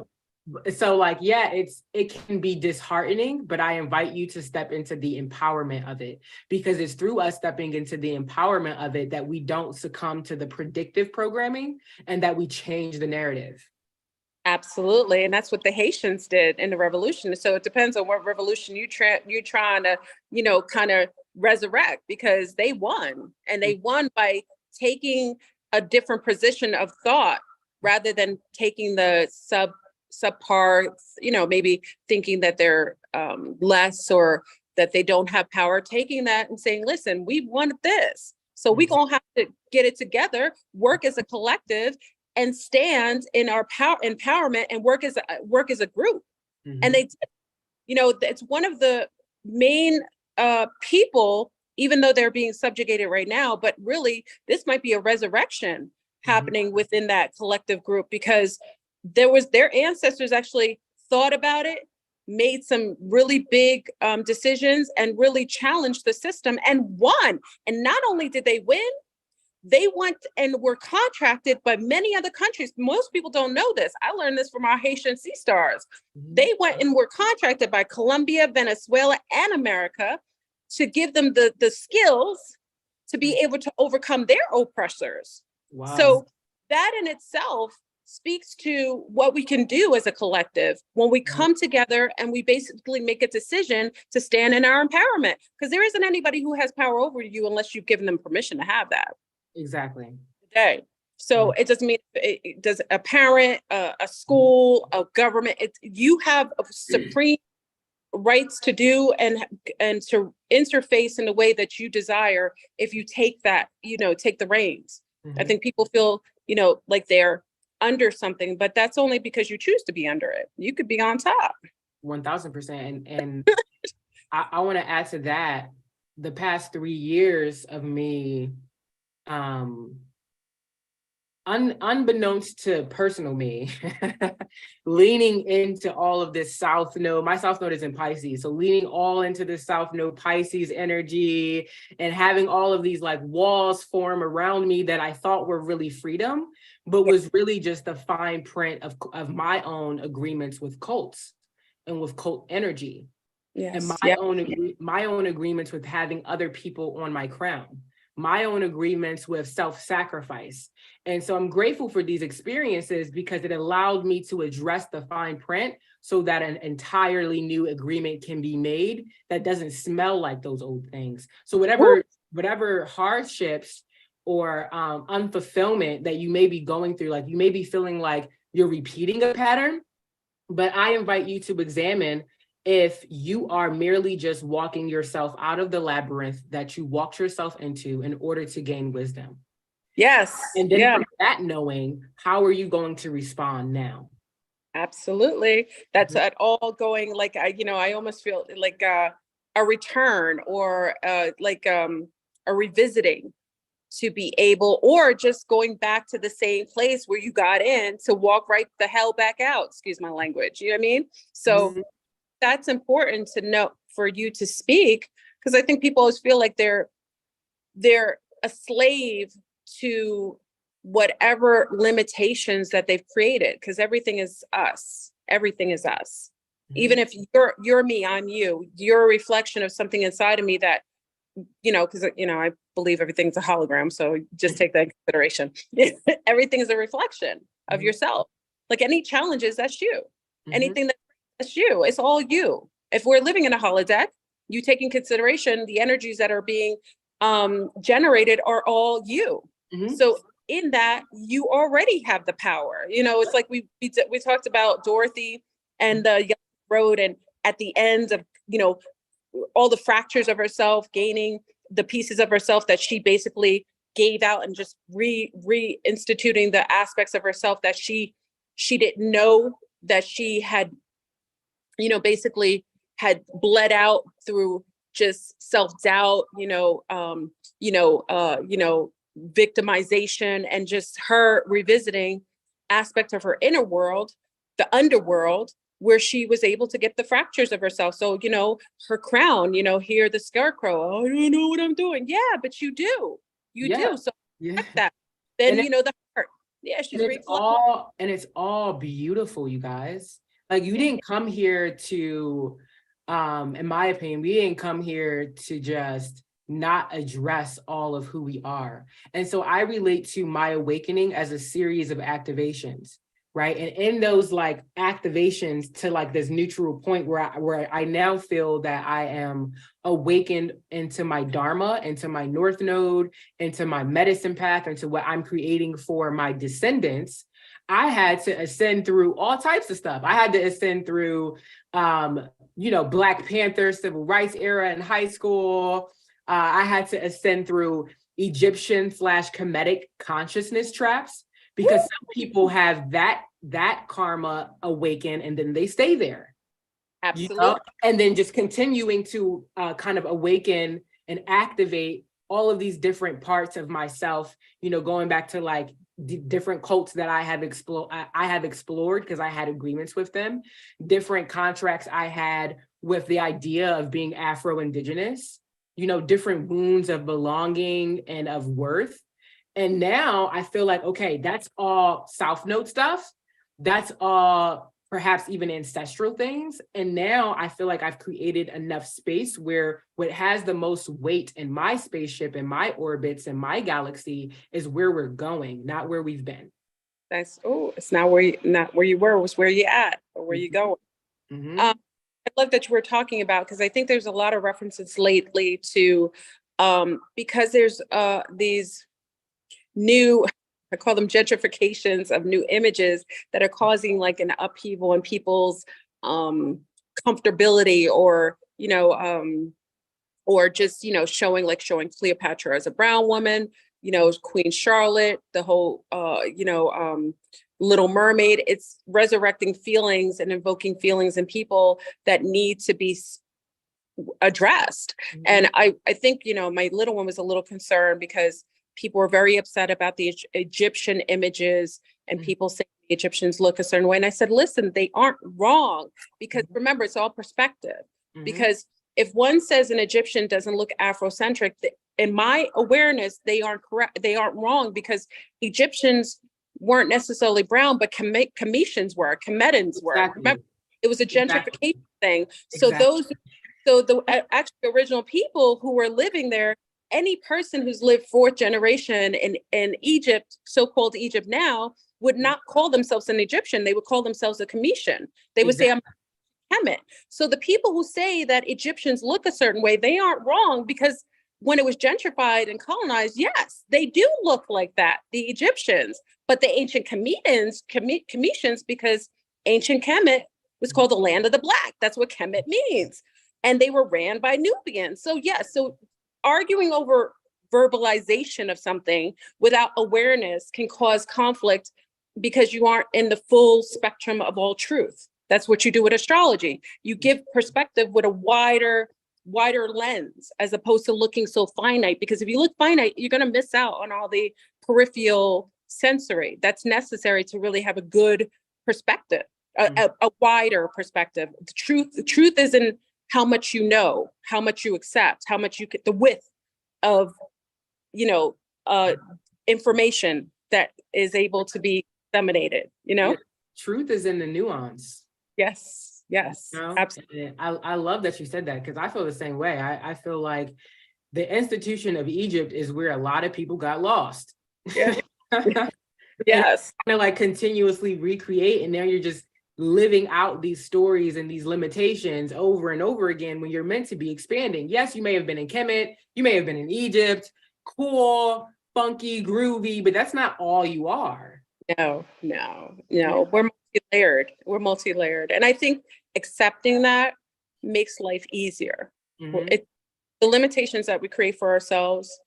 So like, yeah, it can be disheartening, but I invite you to step into the empowerment of it, because it's through us stepping into the empowerment of it that we don't succumb to the predictive programming and that we change the narrative. Absolutely. And that's what the Haitians did in the revolution. So it depends on what revolution you're trying to, kind of resurrect, because they won, and they won by taking a different position of thought rather than taking the subpar, maybe thinking that they're less or that they don't have power, taking that and saying, listen, we want this. So we're going to have to get it together, work as a collective, and stand in our empowerment and work as a group. Mm-hmm. And they, it's one of the main people, even though they're being subjugated right now, but really this might be a resurrection happening within that collective group, because their ancestors actually thought about it, made some really big decisions, and really challenged the system and won. And not only did they win, they went and were contracted by many other countries. Most people don't know this. I learned this from our Haitian Sea Stars. They went and were contracted by Colombia, Venezuela, and America to give them the skills to be able to overcome their oppressors. Wow. So that in itself speaks to what we can do as a collective when we come together and we basically make a decision to stand in our empowerment, because there isn't anybody who has power over you unless you've given them permission to have that. Exactly. Today. So it doesn't mean it does a parent, a school, a government. You have supreme rights to do and to interface in the way that you desire if you take that, take the reins. I think people feel, like they're under something, but that's only because you choose to be under it. You could be on top. 1000%. And I want to add to that, the past 3 years of me, unbeknownst to personal me, leaning into all of this South Node. My South Node is in Pisces, so leaning all into the South Node Pisces energy and having all of these like walls form around me that I thought were really freedom, but was really just the fine print of my own agreements with cults and with cult energy. Yes. And my own agreements with having other people on my crown, my own agreements with self-sacrifice. And so I'm grateful for these experiences because it allowed me to address the fine print so that an entirely new agreement can be made that doesn't smell like those old things. So whatever hardships or unfulfillment that you may be going through, like you may be feeling like you're repeating a pattern, but I invite you to examine if you are merely just walking yourself out of the labyrinth that you walked yourself into in order to gain wisdom. Yes. And then from that knowing, how are you going to respond now? Absolutely. That's at all going like, I almost feel like a return or like a revisiting to be able, or just going back to the same place where you got in to walk right the hell back out. Excuse my language. You know what I mean? So that's important to know for you to speak, because I think people always feel like they're a slave to whatever limitations that they've created, because everything is us. Everything is us. Even if you're me, I'm you. You're a reflection of something inside of me that, because I believe everything's a hologram. So just take that in consideration. Everything is a reflection of yourself. Like any challenges, that's you. Anything that's you. It's all you. If we're living in a holodeck, you take in consideration the energies that are being generated are all you. So in that, you already have the power. It's like we talked about Dorothy and the Yellow Road, and at the end of all the fractures of herself, gaining the pieces of herself that she basically gave out, and just reinstituting the aspects of herself that she didn't know that she had basically had bled out through just self-doubt, victimization, and just her revisiting aspects of her inner world, the underworld, where she was able to get the fractures of herself. So, her crown, here the scarecrow, oh, I don't know what I'm doing. Yeah, but you do. You do. So that. Then, the heart. Yeah, she's it's all beautiful, you guys. Like, you didn't come here to, in my opinion, we didn't come here to just not address all of who we are. And so I relate to my awakening as a series of activations, right? And in those like activations to like this neutral point where I now feel that I am awakened into my dharma, into my north node, into my medicine path, into what I'm creating for my descendants, I had to ascend through all types of stuff. I had to ascend through, Black Panther, civil rights era in high school. I had to ascend through Egyptian/Kemetic consciousness traps, because some people have that karma awaken and then they stay there. Absolutely. And then just continuing to kind of awaken and activate all of these different parts of myself, going back to like different cults that I have explored because I had agreements with them, different contracts I had with the idea of being Afro-Indigenous, different wounds of belonging and of worth. And now I feel like, okay, that's all South Node stuff. That's all perhaps even ancestral things. And now I feel like I've created enough space where what has the most weight in my spaceship, in my orbits, in my galaxy is where we're going, not where we've been. It's not where you were, it was where you at or where you going. Mm-hmm. I love that you were talking about, because I think there's a lot of references lately to, because there's these new, I call them gentrifications of new images that are causing like an upheaval in people's comfortability, or just showing Cleopatra as a brown woman, Queen Charlotte, the whole Little Mermaid. It's resurrecting feelings and invoking feelings in people that need to be addressed. Mm-hmm. And I think my little one was a little concerned because people were very upset about the Egyptian images, and people saying the Egyptians look a certain way. And I said, listen, they aren't wrong, because remember, it's all perspective. Mm-hmm. Because if one says an Egyptian doesn't look Afrocentric, in my awareness, they aren't correct. They aren't wrong, because Egyptians weren't necessarily brown, but Cometians were. Remember, it was a gentrification thing. So the actually original people who were living there, any person who's lived fourth generation in Egypt, so-called Egypt now, would not call themselves an Egyptian. They would call themselves a Cometian. They would say, I'm a Kemet. So the people who say that Egyptians look a certain way, they aren't wrong, because when it was gentrified and colonized, yes, they do look like that, the Egyptians. But the ancient Cometians, because ancient Kemet was called the land of the Black. That's what Kemet means. And they were ran by Nubians. So yes, so arguing over verbalization of something without awareness can cause conflict, because you aren't in the full spectrum of all truth. That's what you do with astrology. You give perspective with a wider lens, as opposed to looking so finite, because if you look finite, you're going to miss out on all the peripheral sensory that's necessary to really have a good perspective, a wider perspective. The truth isn't how much you know, how much you accept, how much you get, the width of, information that is able to be disseminated, Yeah. Truth is in the nuance. Yes, absolutely. I love that you said that, because I feel the same way. I feel like the institution of Egypt is where a lot of people got lost. Yeah. Yes. Kind of like continuously recreate, and now you're just living out these stories and these limitations over and over again when you're meant to be expanding. Yes, you may have been in Kemet, you may have been in Egypt, cool, funky, groovy, but that's not all you are. No. Yeah. We're multi-layered. And I think accepting that makes life easier. Mm-hmm. The limitations that we create for ourselves,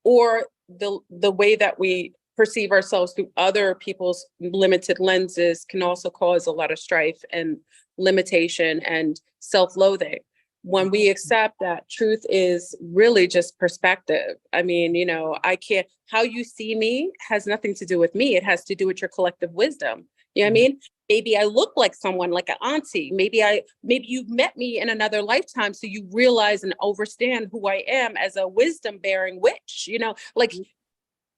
or the way that we perceive ourselves through other people's limited lenses, can also cause a lot of strife and limitation and self-loathing. When we accept that truth is really just perspective. I mean, you know, how you see me has nothing to do with me. It has to do with your collective wisdom. You know what I mean? Maybe I look like someone, like an auntie. Maybe you've met me in another lifetime, so you realize and understand who I am as a wisdom bearing witch. You know, like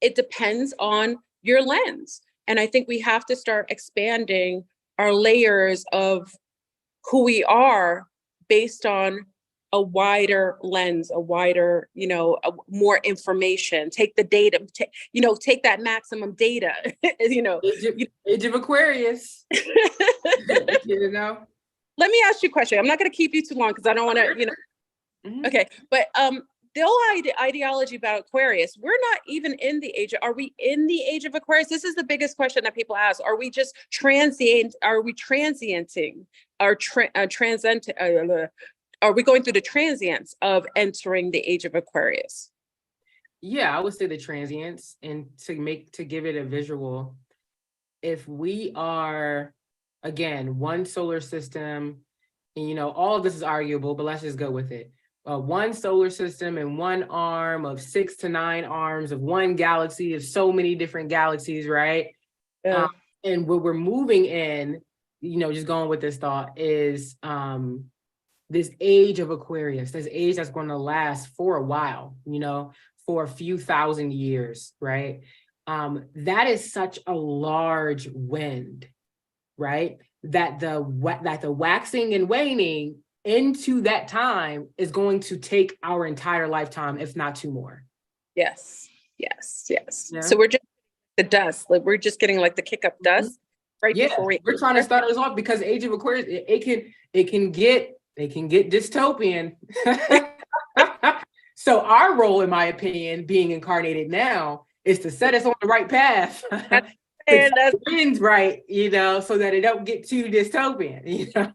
it depends on your lens. And I think we have to start expanding our layers of who we are based on a wider lens, a wider, you know, more information. Take the data, take that maximum data, you know. Age of Aquarius. You know. Let me ask you a question. I'm not going to keep you too long because I don't want to, you know. Okay, but the whole ideology about Aquarius, we're not even in the age. Are we in the age of Aquarius? This is the biggest question that people ask. Are we just transient? Are we transienting? Are we going through the transience of entering the age of Aquarius? Yeah, I would say the transience, and to give it a visual, if we are, again, one solar system, and you know, all of this is arguable, but let's just go with it. One solar system and one arm of 6 to 9 arms of one galaxy of so many different galaxies, right? Yeah. And what we're moving in, you know, just going with this thought, is this age of Aquarius, this age that's going to last for a while, you know, for a few thousand years, right? That is such a large wind, right? That the waxing and waning into that time is going to take our entire lifetime, if not 2 more. Yes. Yeah. So we're just the dust, like we're just getting like the kick up dust right before we're trying to start us off, because age of Aquarius, it can get dystopian. So our role, in my opinion, being incarnated now, is to set us on the right path. And that's winds right, you know, so that it don't get too dystopian, you know.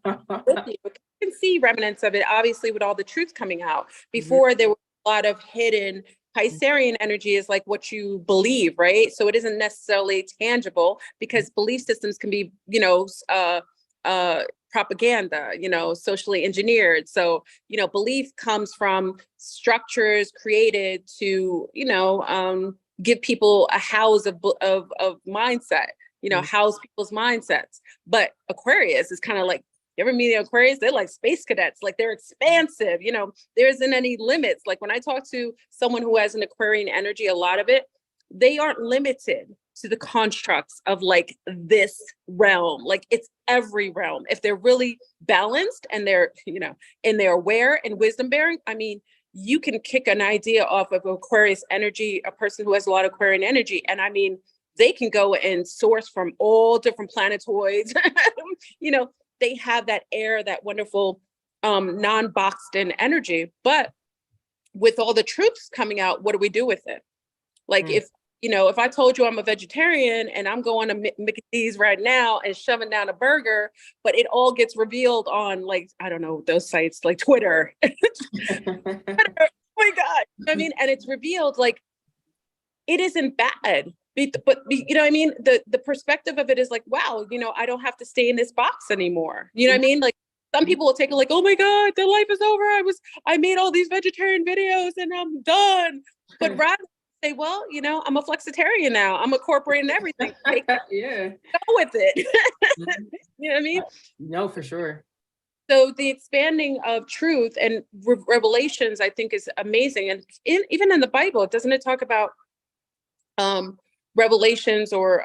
You can see remnants of it, obviously, with all the truth coming out. Before, there was a lot of hidden. Piscean energy is like what you believe, right? So it isn't necessarily tangible, because belief systems can be, you know, propaganda, you know, socially engineered. So, you know, belief comes from structures created to, you know, give people a house of mindset, you know, house people's mindsets. But Aquarius is kind of like, you ever meet the Aquarius? They're like space cadets, like they're expansive, you know, there isn't any limits. Like when I talk to someone who has an Aquarian energy, a lot of it, they aren't limited to the constructs of like this realm. Like it's every realm. If they're really balanced and they're, you know, and they're aware and wisdom bearing, I mean, you can kick an idea off of Aquarius energy, a person who has a lot of Aquarian energy. And I mean, they can go and source from all different planetoids, you know, they have that air, that wonderful non-boxed in energy. But with all the truths coming out, what do we do with it? Like if, you know, if I told you I'm a vegetarian and I'm going to Mickey's right now and shoving down a burger, but it all gets revealed on, like, I don't know, those sites like Twitter. Twitter, oh my God. I mean, and it's revealed, like, it isn't bad. But you know what I mean? The perspective of it is like, wow, you know, I don't have to stay in this box anymore. You know what I mean? Like some people will take it like, oh my God, the life is over. I made all these vegetarian videos and I'm done. But rather say, well, you know, I'm a flexitarian now. I'm incorporating everything. Go with it. You know what I mean? No, for sure. So the expanding of truth and revelations, I think, is amazing. And even in the Bible, doesn't it talk about revelations, or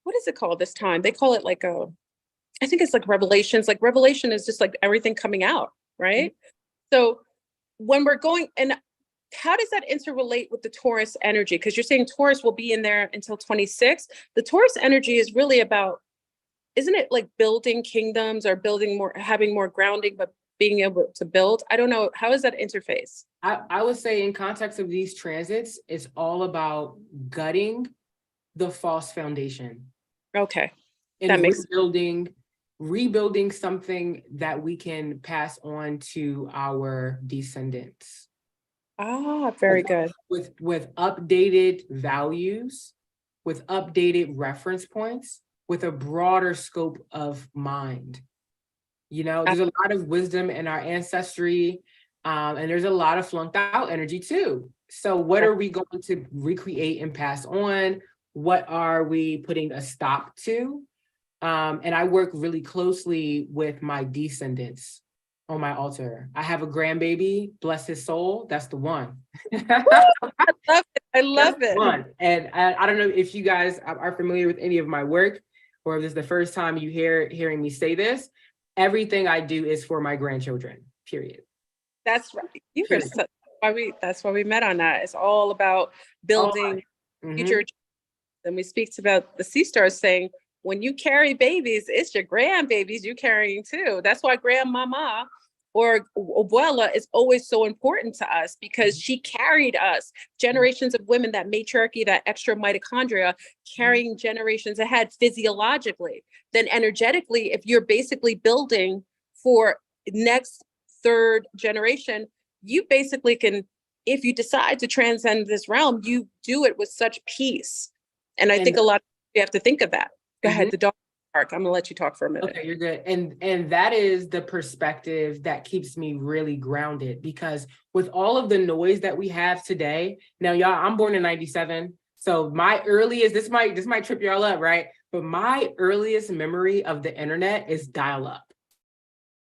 what is it called this time? They call it like I think it's like revelations. Like revelation is just like everything coming out, right? So when we're going, and how does that interrelate with the Taurus energy? Because you're saying Taurus will be in there until 26. The Taurus energy is really about, isn't it like building kingdoms or building more, having more grounding, but being able to build? I don't know. How is that interface? I would say in context of these transits, it's all about gutting the false foundation. Okay. And that makes rebuilding something that we can pass on to our descendants. Ah, very good. With updated values, with updated reference points, with a broader scope of mind. You know, there's a lot of wisdom in our ancestry, and there's a lot of flunked out energy too. So what are we going to recreate and pass on? What are we putting a stop to? And I work really closely with my descendants on my altar. I have a grandbaby, bless his soul. That's the one. I love it. I love it. One. And I don't know if you guys are familiar with any of my work, or if this is the first time you hearing me say this. Everything I do is for my grandchildren, period. That's right. That's why we met on that. It's all about building future. And we speak about the sea stars saying, when you carry babies, it's your grandbabies you carrying too. That's why grandmama or abuela is always so important to us, because she carried us, generations of women, that matriarchy, that extra mitochondria, carrying generations ahead physiologically. Then energetically, if you're basically building for next third generation, you basically can, if you decide to transcend this realm, you do it with such peace. And I think a lot of you have to think of that. Go ahead, the dog park. I'm gonna let you talk for a minute. Okay, you're good. And that is the perspective that keeps me really grounded, because with all of the noise that we have today, now y'all, I'm born in 97. So my earliest, this might trip y'all up, right? But my earliest memory of the internet is dial-up.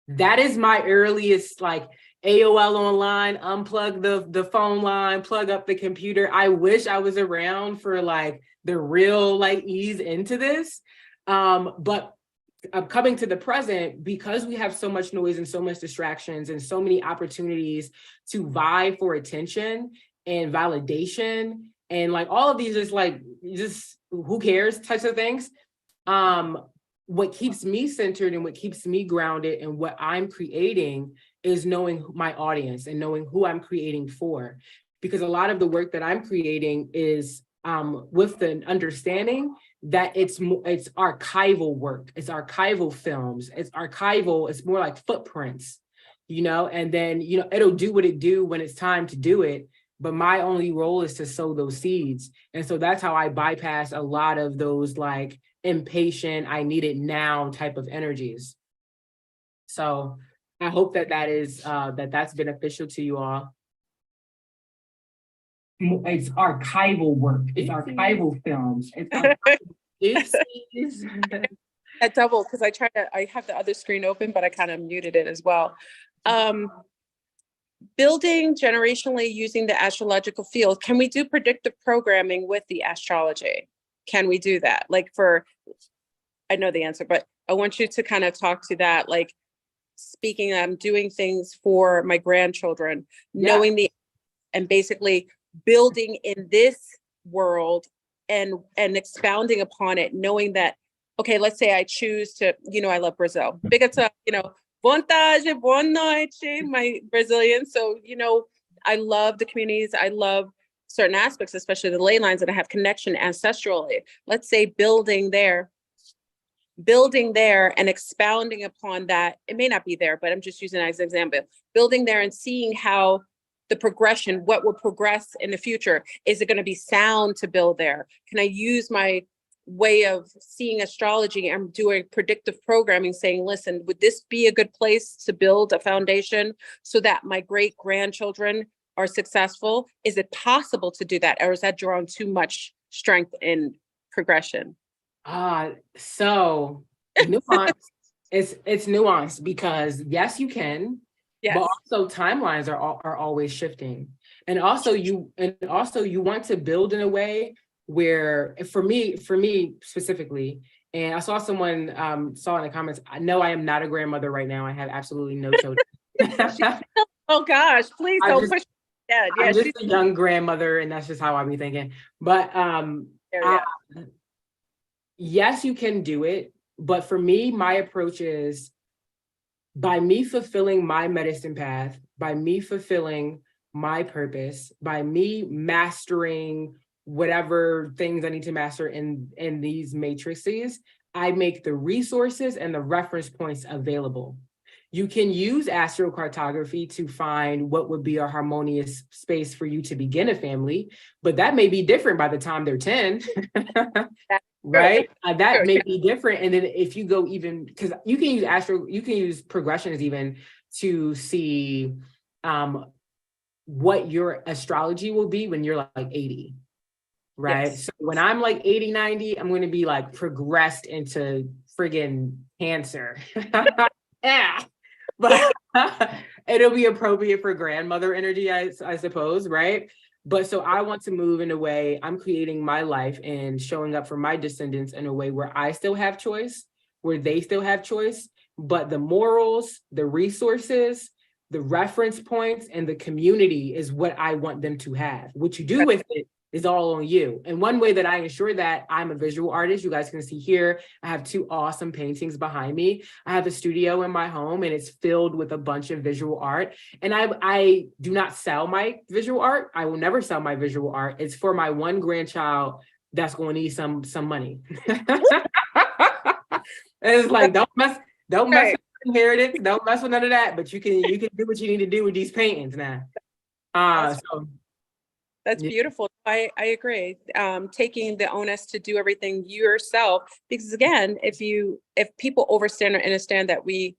That is my earliest, like, AOL online, unplug the phone line, plug up the computer. I wish I was around for like the real like ease into this. But coming to the present, because we have so much noise and so much distractions and so many opportunities to vie for attention and validation and like all of these just who cares types of things. What keeps me centered and what keeps me grounded and what I'm creating is knowing my audience and knowing who I'm creating for. Because a lot of the work that I'm creating is with the understanding that it's archival work, it's archival films, it's more like footprints, you know, and then, you know, it'll do what it do when it's time to do it. But my only role is to sow those seeds. And so that's how I bypass a lot of those like impatient, I need it now type of energies. So I hope that's beneficial to you all. It's archival work. It's archival films. It's A double, because I have the other screen open, but I kind of muted it as well. Building generationally using the astrological field. Can we do predictive programming with the astrology? Can we do that? I know the answer, but I want you to kind of talk to that. Like, speaking, I'm doing things for my grandchildren, knowing and basically building in this world and expounding upon it, knowing that, okay, let's say I choose to, I love Brazil. Big up to, vontade, boa noite, my Brazilian. So, I love the communities. I love certain aspects, especially the LayLines, that I have connection ancestrally. Let's say building there and expounding upon that. It may not be there, but I'm just using it as an example. Building there and seeing how the progression, what will progress in the future. Is it going to be sound to build there? Can I use my way of seeing astrology and doing predictive programming, saying, listen, would this be a good place to build a foundation so that my great grandchildren are successful? Is it possible to do that? Or is that drawing too much strength in progression? So nuance. It's nuanced, because yes, you can. Yes. But also timelines are always shifting. And also you want to build in a way where, for me specifically, and I saw someone saw in the comments, I know I am not a grandmother right now. I have absolutely no children. Oh gosh, please don't push. Yeah, I'm just a young grandmother, and that's just how I be thinking. But yes, you can do it. But for me, my approach is, by me fulfilling my medicine path, by me fulfilling my purpose, by me mastering whatever things I need to master in these matrices, I make the resources and the reference points available. You can use Astrocartography to find what would be a harmonious space for you to begin a family, but that may be different by the time they're 10. right? That True. may be different. And then if you go even, because you can use you can use progressions even to see what your astrology will be when you're like 80, right? Yes. So when I'm like 80, 90, I'm going to be like progressed into friggin' Cancer. Yeah. But it'll be appropriate for grandmother energy, I suppose, right? But so I want to move in a way, I'm creating my life and showing up for my descendants in a way where I still have choice, where they still have choice, but the morals, the resources, the reference points, and the community is what I want them to have. What you do with it is all on you. And one way that I ensure that, I'm a visual artist. You guys can see here, I have 2 awesome paintings behind me. I have a studio in my home and it's filled with a bunch of visual art. And I do not sell my visual art. I will never sell my visual art. It's for my one grandchild that's going to need some money. It's like, don't mess Right. with inheritance. Don't mess with none of that. But you can do what you need to do with these paintings now. So That's yeah. beautiful. I agree. Taking the onus to do everything yourself, because again, if people understand that we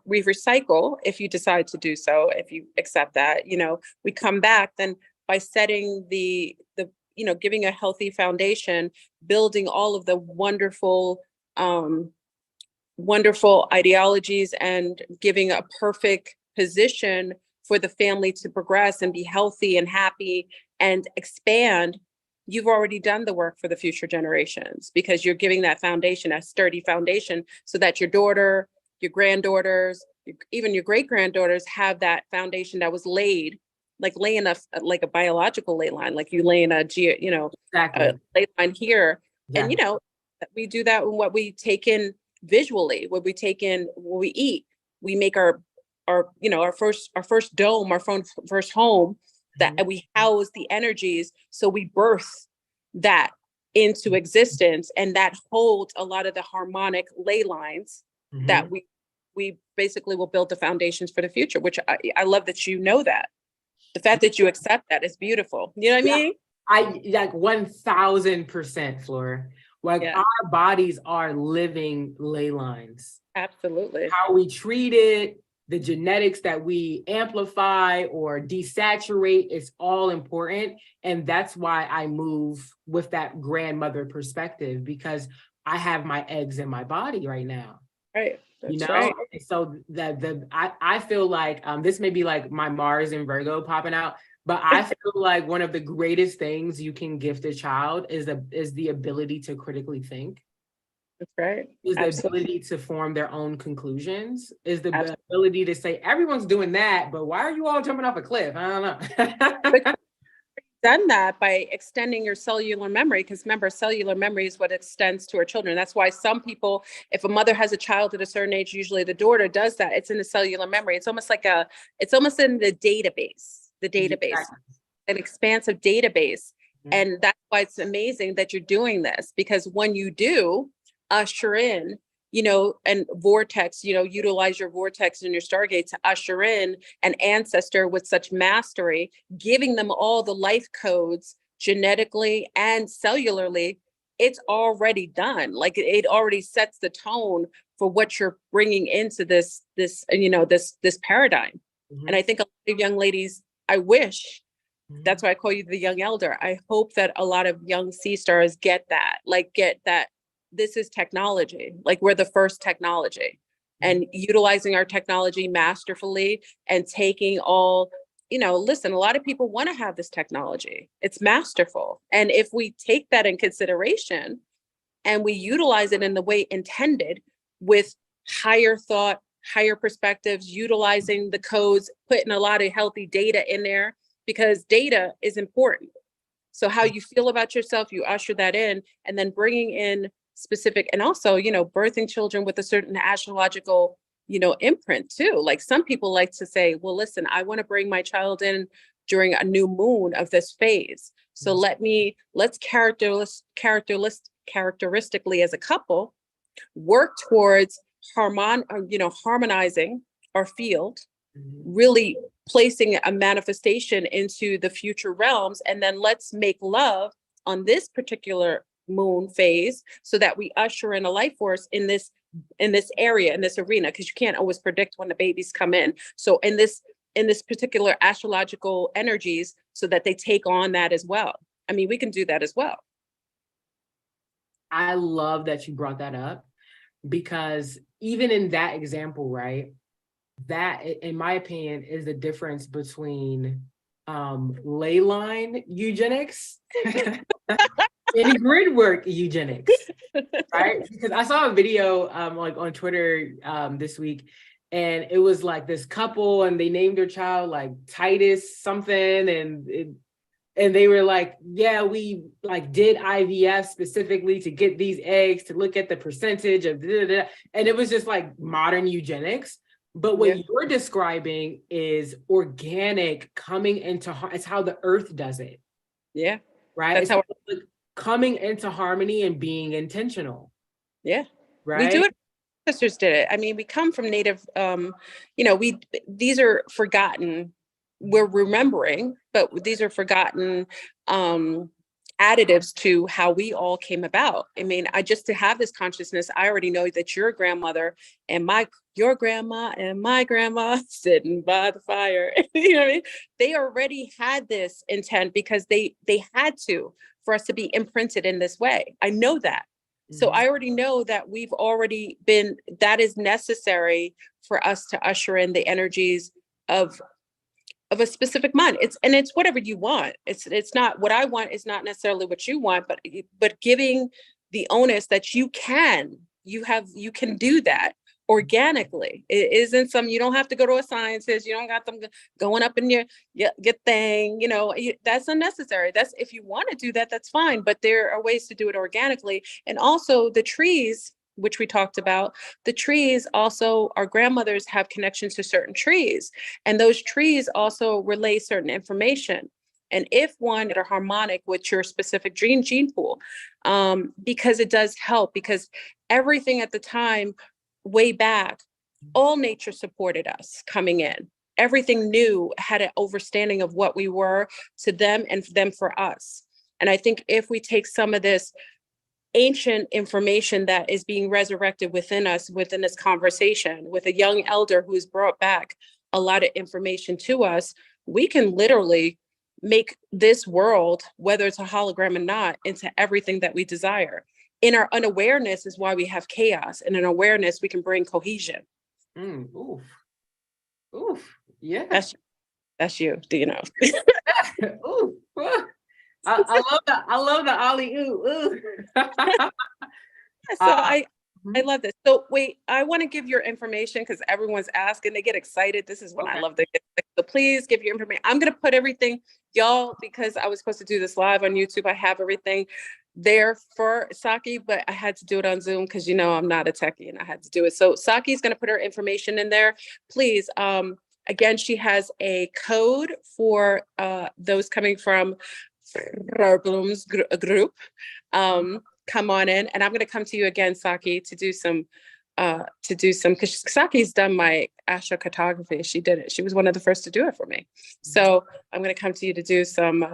recycle, if you decide to do so, if you accept that, we come back, then by setting the giving a healthy foundation, building all of the wonderful ideologies, and giving a perfect position for the family to progress and be healthy and happy and expand, you've already done the work for the future generations, because you're giving that foundation, a sturdy foundation, so that your daughter, your granddaughters, even your great granddaughters have that foundation that was laid, like laying a biological ley line, like you laying Exactly. a ley line here. Yeah. And we do that in what we take in visually, what we take in, what we eat. We make our first dome, our first home, that we house the energies, so we birth that into existence, and that holds a lot of the harmonic ley lines that we basically will build the foundations for the future, which I love that that. The fact that you accept that is beautiful. You know what I mean? I like 1000%, Flora. Like our bodies are living ley lines. Absolutely. How we treat it, the genetics that we amplify or desaturate is all important. And that's why I move with that grandmother perspective, because I have my eggs in my body right now. Right. That's right. So I feel like this may be like my Mars and Virgo popping out, but I feel like one of the greatest things you can gift a child is the ability to critically think. That's right. Is the ability to form their own conclusions, is the ability to say, everyone's doing that, but why are you all jumping off a cliff? I don't know. Done that by extending your cellular memory, because remember, cellular memory is what extends to our children. That's why some people, if a mother has a child at a certain age, usually the daughter does that. It's in the cellular memory. It's almost in the database, exactly. An expansive database. And that's why it's amazing that you're doing this, because when you do usher in, and vortex, utilize your vortex and your stargate to usher in an ancestor with such mastery, giving them all the life codes genetically and cellularly, it's already done. Like it already sets the tone for what you're bringing into this paradigm. And I think a lot of young ladies, I wish, that's why I call you the young elder. I hope that a lot of young sea stars get that this is technology. Like we're the first technology, and utilizing our technology masterfully, and taking all, listen, a lot of people want to have this technology. It's masterful. And if we take that in consideration and we utilize it in the way intended, with higher thought, higher perspectives, utilizing the codes, putting a lot of healthy data in there, because data is important. So how you feel about yourself, you usher that in, and then bringing in specific, and also, birthing children with a certain astrological, imprint too. Like some people like to say, well, listen, I want to bring my child in during a new moon of this phase. So let's characteristically as a couple work towards harmonizing our field, really placing a manifestation into the future realms, and then let's make love on this particular moon phase, so that we usher in a life force in this area, in this arena, because you can't always predict when the babies come in. So in this particular astrological energies, so that they take on that as well. I mean, we can do that as well. I love that you brought that up, because even in that example, right, that, in my opinion, is the difference between LayLine eugenics and grid work eugenics, right? Because I saw a video like on Twitter this week, and it was like this couple, and they named their child like Titus something, and they were like, yeah, we like did IVF specifically to get these eggs, to look at the percentage of and it was just like modern eugenics. But what you're describing is organic coming into, it's how the earth does it. Yeah. Right. That's how it's coming into harmony and being intentional. Yeah. Right. We do it. Sisters did it. I mean, we come from native, these are forgotten, we're remembering, but these are forgotten additives to how we all came about. I mean, just to have this consciousness, I already know that your grandmother and your grandma and my grandma sitting by the fire, you know what I mean? They already had this intent because they had to, for us to be imprinted in this way. I know that. So I already know that we've already been, that is necessary for us to usher in the energies of a specific month. It's whatever you want. It's not what I want is not necessarily what you want, but giving the onus that you can do that organically. It isn't you don't have to go to a scientist. You don't got them going up in your thing, that's unnecessary. That's, if you want to do that, that's fine. But there are ways to do it organically. And also the trees, which we talked about, the trees also, our grandmothers have connections to certain trees, and those trees also relay certain information. And if one are harmonic with your specific gene pool, because it does help, because everything at the time, way back, all nature supported us coming in. Everything new had an understanding of what we were to them and them for us. And I think if we take some of this ancient information that is being resurrected within us, within this conversation with a young elder who's brought back a lot of information to us, we can literally make this world, whether it's a hologram or not, into everything that we desire. In our unawareness is why we have chaos, and in awareness we can bring cohesion. Oof. Yeah. That's you. Do you know? Ooh. I love the ollie. Ooh. So I love this. So wait, I want to give your information because everyone's asking, they get excited. This is when I love to get excited. So please give your information. I'm going to put everything, y'all, because I was supposed to do this live on YouTube. I have everything there for Saki, but I had to do it on Zoom because, I'm not a techie and I had to do it. So Saki's going to put her information in there. Please. Again, she has a code for those coming from Problems group. Come on in, and I'm going to come to you again, Saki, to do some, because Saki's done my Astrocartography. She did it. She was one of the first to do it for me. So I'm going to come to you to do some.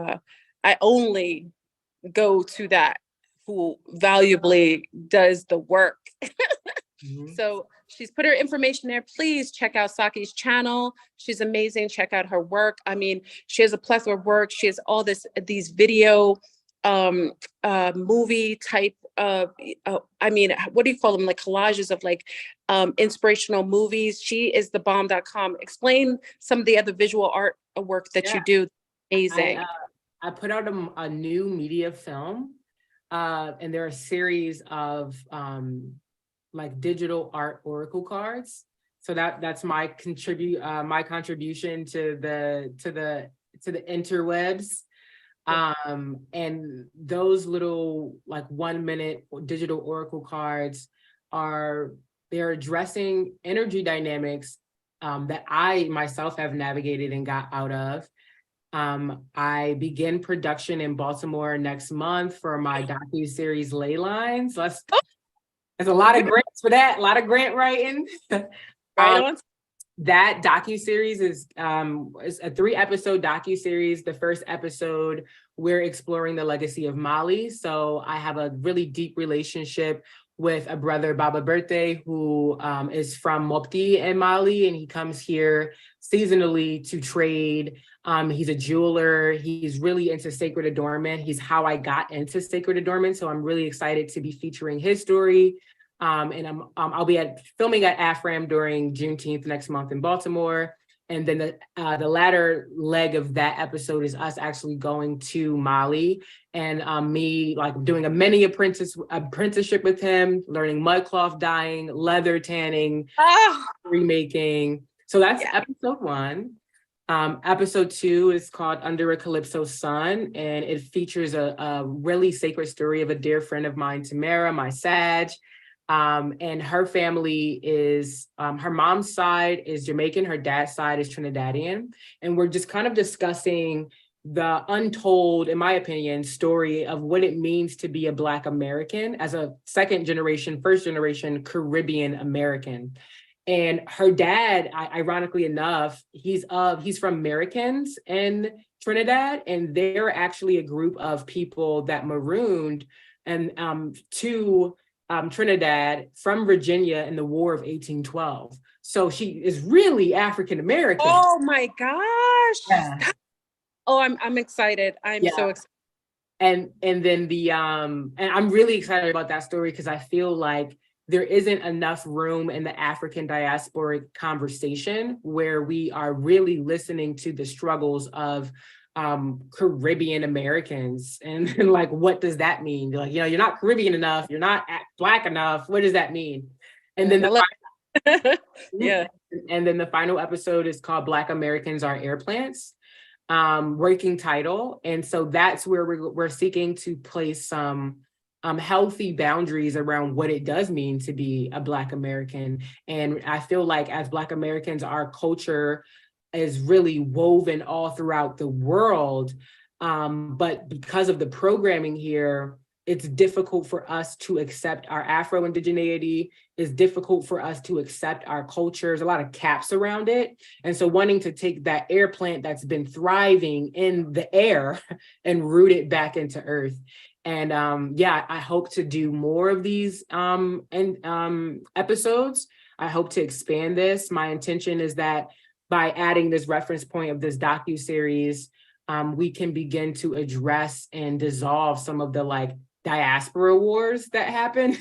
I only go to that who valuably does the work. So she's put her information there. Please check out Saki's channel. She's amazing. Check out her work. I mean, she has a plethora of work. She has all these video, movie type of, what do you call them? Like collages of inspirational movies. She is the bomb.com. Explain some of the other visual art work that you do. Amazing. I put out a new media film, and there are a series of digital art oracle cards. So that's my contribution to the interwebs. And those little 1 minute digital oracle cards they're addressing energy dynamics that I myself have navigated and got out of. I begin production in Baltimore next month for my docu-series LayLines. There's a lot of grants for that, a lot of grant writing. Right on. That docuseries is a 3-episode docuseries. The first episode, we're exploring the legacy of Mali. So I have a really deep relationship with a brother, Baba Birthday, who is from Mopti in Mali, and he comes here seasonally to trade. He's a jeweler. He's really into sacred adornment. He's how I got into sacred adornment. So I'm really excited to be featuring his story. And I'll be filming at AFRAM during Juneteenth next month in Baltimore. And then the latter leg of that episode is us actually going to Mali and me like doing a mini apprenticeship with him, learning mud cloth dyeing, leather tanning, remaking. So that's episode 1. Episode 2 is called Under a Calypso Sun, and it features a really sacred story of a dear friend of mine, Tamara, my Sag. And her family is, her mom's side is Jamaican, her dad's side is Trinidadian. And we're just kind of discussing the untold, in my opinion, story of what it means to be a Black American as a first generation Caribbean American. And her dad, ironically enough, he's from Americans in Trinidad, and they're actually a group of people that marooned and to Trinidad from Virginia in the War of 1812. So she is really African American. Oh my gosh! Yeah. Oh, I'm excited. I'm so excited. And then and I'm really excited about that story because I feel like there isn't enough room in the African diasporic conversation where we are really listening to the struggles of Caribbean Americans and like, what does that mean? Like, you're not Caribbean enough, you're not Black enough. What does that mean? And then and then the final episode is called Black Americans Are Air Plants, working title. And so that's where we're seeking to place some healthy boundaries around what it does mean to be a Black American. And I feel like as Black Americans, our culture is really woven all throughout the world. But because of the programming here, it's difficult for us to accept our Afro-indigeneity. It's difficult for us to accept our culture. There's a lot of caps around it. And so wanting to take that air plant that's been thriving in the air and root it back into earth. And I hope to do more of these episodes. I hope to expand this. My intention is that by adding this reference point of this docuseries, we can begin to address and dissolve some of the like diaspora wars that happen.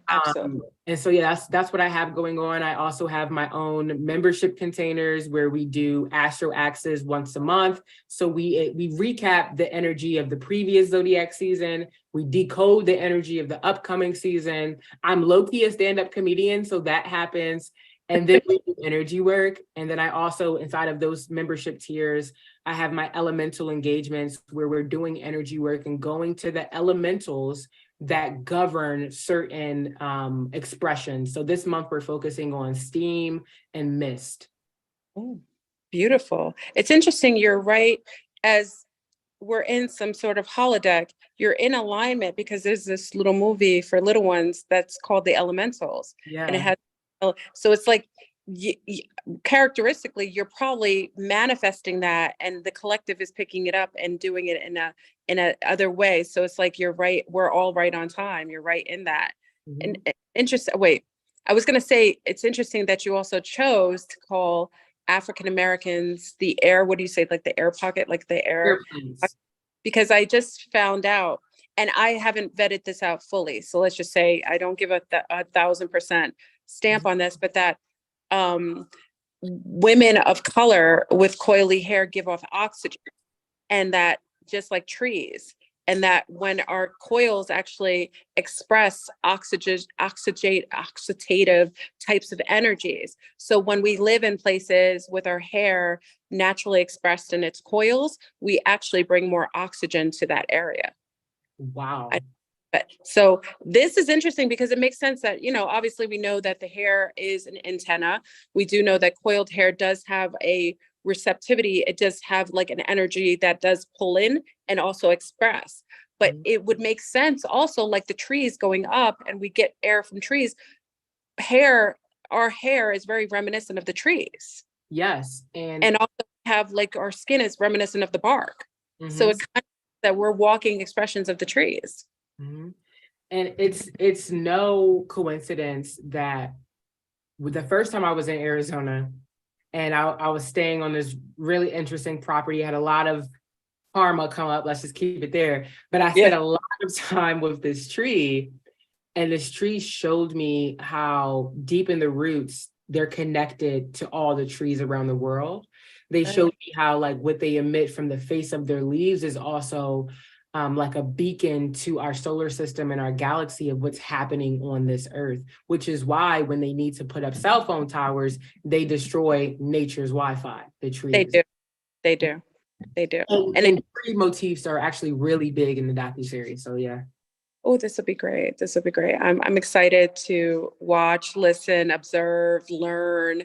Absolutely. And so that's what I have going on. I also have my own membership containers where we do Astro Axis once a month. So we recap the energy of the previous zodiac season. We decode the energy of the upcoming season. I'm low-key a stand-up comedian, so that happens. And then we do energy work. And then I also, inside of those membership tiers, I have my elemental engagements where we're doing energy work and going to the elementals that govern certain expressions. So this month we're focusing on steam and mist. Oh, beautiful. It's interesting. You're right. As we're in some sort of holodeck, you're in alignment because there's this little movie for little ones that's called The Elementals. Yeah. And it has, so it's like, characteristically, you're probably manifesting that, and the collective is picking it up and doing it in a other way. So it's like, you're right. We're all right on time. You're right in that. Mm-hmm. And interesting. Wait, I was going to say, it's interesting that you also chose to call African Americans the air. What do you say? Like the air pocket, like the air. Because I just found out, and I haven't vetted this out fully. So let's just say I don't give a 1,000% stamp on this, but that women of color with coily hair give off oxygen, and that just like trees, and that when our coils actually express oxydative types of energies. So when we live in places with our hair naturally expressed in its coils, we actually bring more oxygen to that area. Wow. So this is interesting because it makes sense that, obviously we know that the hair is an antenna. We do know that coiled hair does have a receptivity. It does have like an energy that does pull in and also express. But it would make sense also, like the trees going up and we get air from trees. Hair our hair is very reminiscent of the trees. Yes. And also have like our skin is reminiscent of the bark. So Mhm. it kind of that we're walking expressions of the trees. Mhm. And it's no coincidence that the first time I was in Arizona and I was staying on this really interesting property, had a lot of karma come up, let's just keep it there. But I spent a lot of time with this tree, and this tree showed me how deep in the roots they're connected to all the trees around the world. They showed me how like what they emit from the face of their leaves is also like a beacon to our solar system and our galaxy of what's happening on this earth, which is why when they need to put up cell phone towers, they destroy nature's Wi-Fi, the trees. They do. They do. They do. And tree motifs are actually really big in the docuseries. So yeah. Oh, this will be great. This will be great. I'm excited to watch, listen, observe, learn,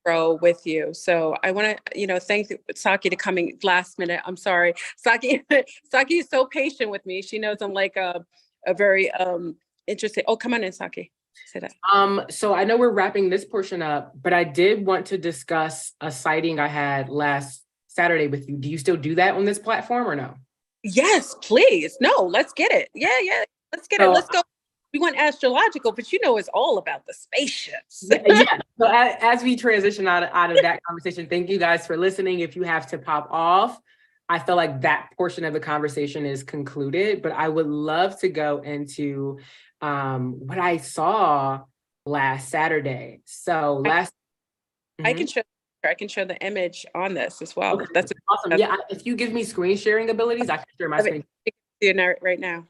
grow with you. So I want to, thank Saki to coming last minute. I'm sorry. Saki is so patient with me. She knows I'm like a very interesting. Oh, come on in, Saki. Say that. So I know we're wrapping this portion up, but I did want to discuss a sighting I had last Saturday with you. Do you still do that on this platform or no? Yes, please. No, let's get it. Yeah. Let's get it. Let's go. We went astrological, but it's all about the spaceships. Yeah. So as we transition out of that conversation, thank you guys for listening. If you have to pop off, I feel like that portion of the conversation is concluded, but I would love to go into what I saw last Saturday. So I can show the image on this as well. Okay. That's awesome. Yeah, if you give me screen sharing abilities, I can share my screen. Right now.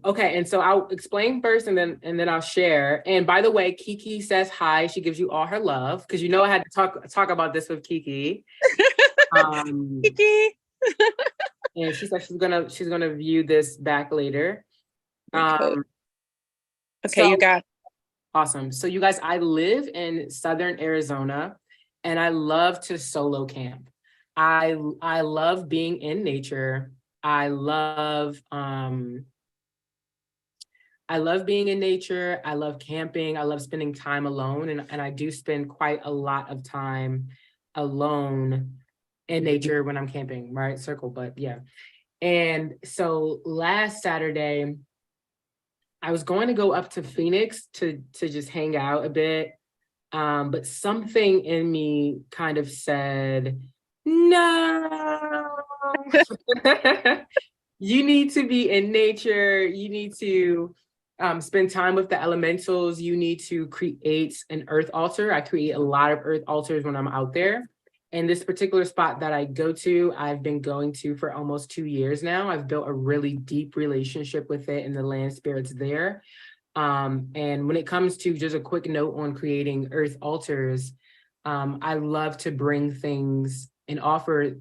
Okay, and so I'll explain first, and then I'll share. And by the way, Kiki says hi. She gives you all her love because I had to talk about this with Kiki. Kiki. And she said she's gonna view this back later. Okay, you got it. Awesome. So you guys, I live in Southern Arizona, and I love to solo camp. I love being in nature. I love being in nature. I love camping. I love spending time alone. And I do spend quite a lot of time alone in nature when I'm camping, right? Circle, but yeah. And so last Saturday, I was going to go up to Phoenix to just hang out a bit. But something in me kind of said, no. You need to be in nature. You need to spend time with the elementals. You need to create an earth altar. I create a lot of earth altars when I'm out there. And this particular spot that I go to, I've been going to for almost 2 years now. I've built a really deep relationship with it and the land spirits there. And when it comes to just a quick note on creating earth altars, I love to bring things and offer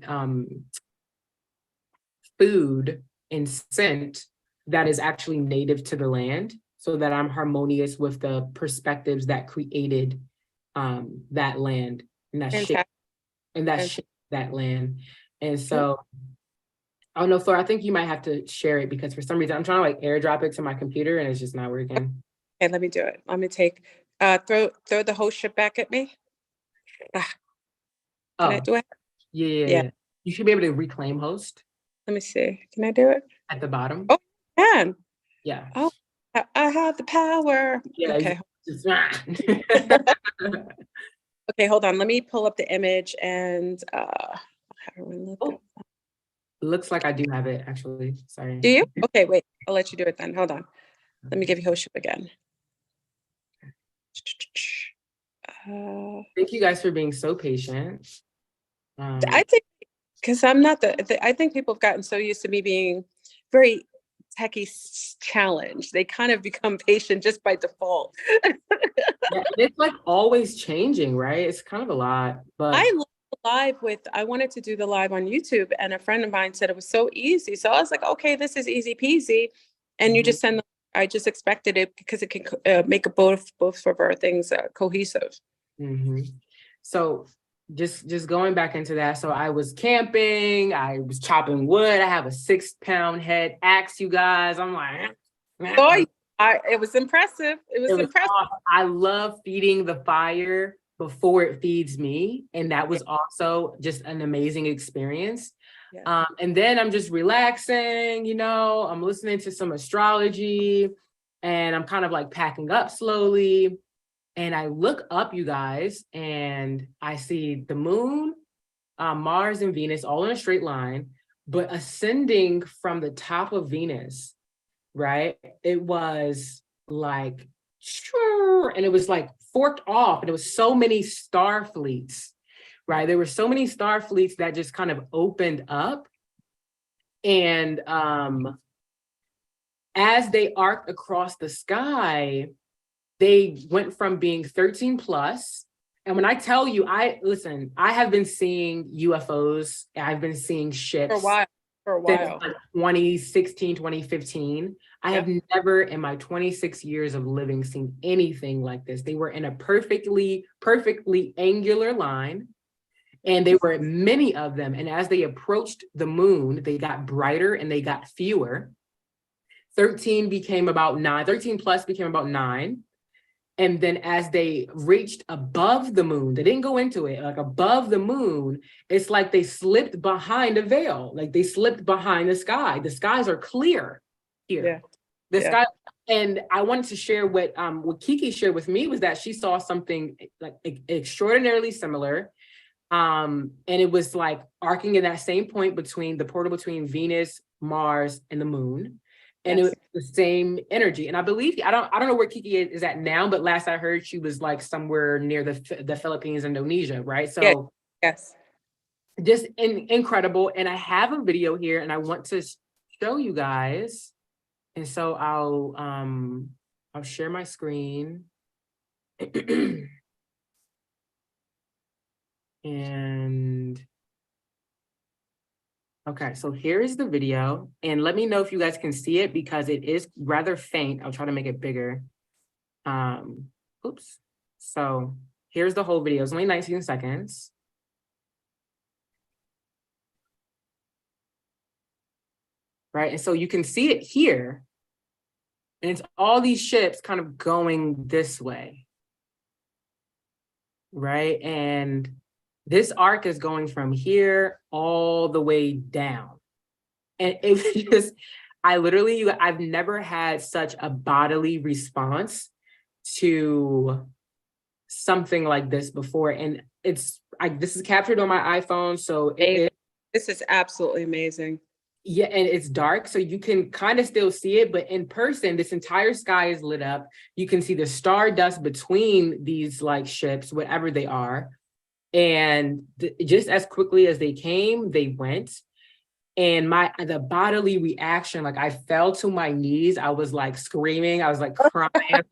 food and scent that is actually native to the land so that I'm harmonious with the perspectives that created that land and that land. And so, I don't know, Flora, I think you might have to share it because for some reason I'm trying to like airdrop it to my computer and it's just not working. Okay, let me do it. Let me take, throw the whole shit back at me. Can I do it? Yeah. You should be able to reclaim host. Let me see. Can I do it? At the bottom. Oh, I can. Yeah. Oh, I have the power. Yeah. Okay. Okay, hold on. Let me pull up the image and how do we look? Looks like I do have it actually. Sorry. Do you? Okay, wait. I'll let you do it then. Hold on. Let me give you host again. Thank you guys for being so patient. I think because I'm not I think people have gotten so used to me being very techie challenged. They kind of become patient just by default. Yeah, it's like always changing, right? It's kind of a lot, but I wanted to do the live on YouTube, and a friend of mine said it was so easy. So I was like, okay, this is easy peasy. And you just send them. I just expected it because it can make both of our things cohesive. So just going back into that. So I was camping, I was chopping wood. I have a 6-pound head axe, you guys. I'm like, It was impressive. It was impressive. Awesome. I love feeding the fire before it feeds me. And that was also just an amazing experience. Yeah. And then I'm just relaxing, I'm listening to some astrology and I'm kind of like packing up slowly. And I look up, you guys, and I see the moon, Mars and Venus all in a straight line, but ascending from the top of Venus, right? It was like, and it was like forked off, and it was so many star fleets, right? There were so many star fleets that just kind of opened up. And as they arced across the sky, they went from being 13 plus. And when I tell you, I have been seeing UFOs. I've been seeing ships for a while. since 2016, 2015. I have never in my 26 years of living seen anything like this. They were in a perfectly angular line. And there were many of them. And as they approached the moon, they got brighter and they got fewer. 13 plus became about 9. And then as they reached above the moon, they didn't go into it, like above the moon, it's like they slipped behind a veil, like they slipped behind the sky. The skies are clear here. Sky. And I wanted to share what Kiki shared with me was that she saw something like extraordinarily similar. And it was like arcing in that same point between the portal between Venus, Mars, and the moon. And it was the same energy. And I believe, I don't know where Kiki is at now, but last I heard she was like somewhere near the Philippines, Indonesia, right? So just incredible. And I have a video here and I want to show you guys. And so I'll share my screen. And okay, so here is the video, and let me know if you guys can see it because it is rather faint. I'll try to make it bigger. Oops. So here's the whole video. It's only 19 seconds. Right, and so you can see it here, and it's all these ships kind of going this way. Right, and this arc is going from here all the way down. And it was just, I've never had such a bodily response to something like this before. And this is captured on my iPhone. So this is absolutely amazing. Yeah, and it's dark, so you can kind of still see it, but in person, this entire sky is lit up. You can see the stardust between these like ships, whatever they are. And just as quickly as they came, they went. And the bodily reaction, like I fell to my knees. I was like screaming. I was like crying.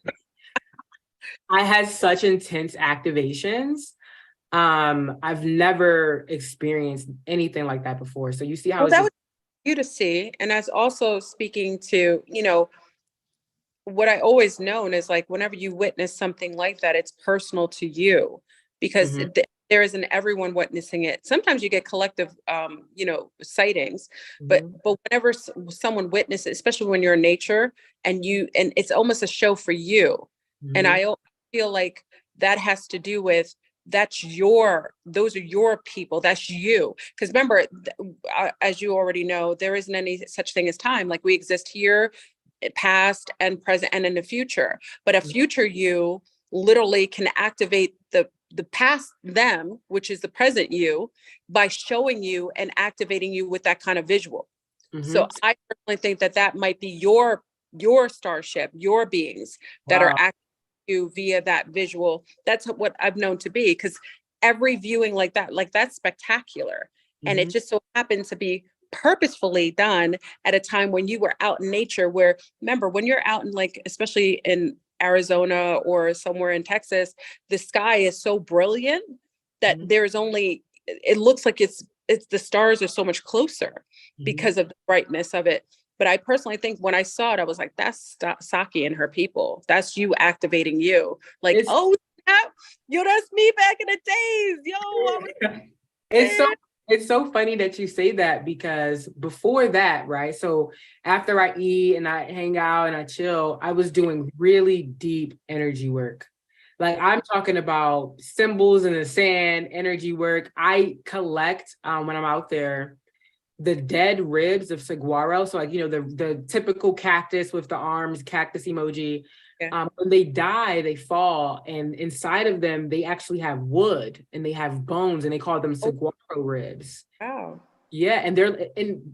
I had such intense activations. I've never experienced anything like that before. So you see how that was you to see. And that's also speaking to, what I always known is like, whenever you witness something like that, it's personal to you because there isn't everyone witnessing it. Sometimes you get collective, sightings, but whenever someone witnesses, especially when you're in nature and it's almost a show for you. And I feel like that has to do with those are your people. That's you. Because remember, as you already know, there isn't any such thing as time. Like we exist here, past and present and in the future. But a future you literally can activate the past them, which is the present you, by showing you and activating you with that kind of visual. So I personally think that might be your starship, your beings that are activating you via that visual. That's what I've known to be, because every viewing like that's spectacular. And it just so happened to be purposefully done at a time when you were out in nature, where remember when you're out in, like, especially in Arizona or somewhere in Texas, the sky is so brilliant that it looks like it's the stars are so much closer because of the brightness of it. But I personally think when I saw it, I was like, that's Saki and her people. That's you activating you. Like, that's me back in the days. It's so funny that you say that because before that, right? So after I eat and I hang out and I chill, I was doing really deep energy work. Like I'm talking about symbols in the sand, energy work. I collect when I'm out there the dead ribs of saguaro. So like, the typical cactus with the arms, cactus emoji. Yeah. When they die, they fall, and inside of them, they actually have wood and they have bones, and they call them Oh, saguaro ribs. wow. Yeah, and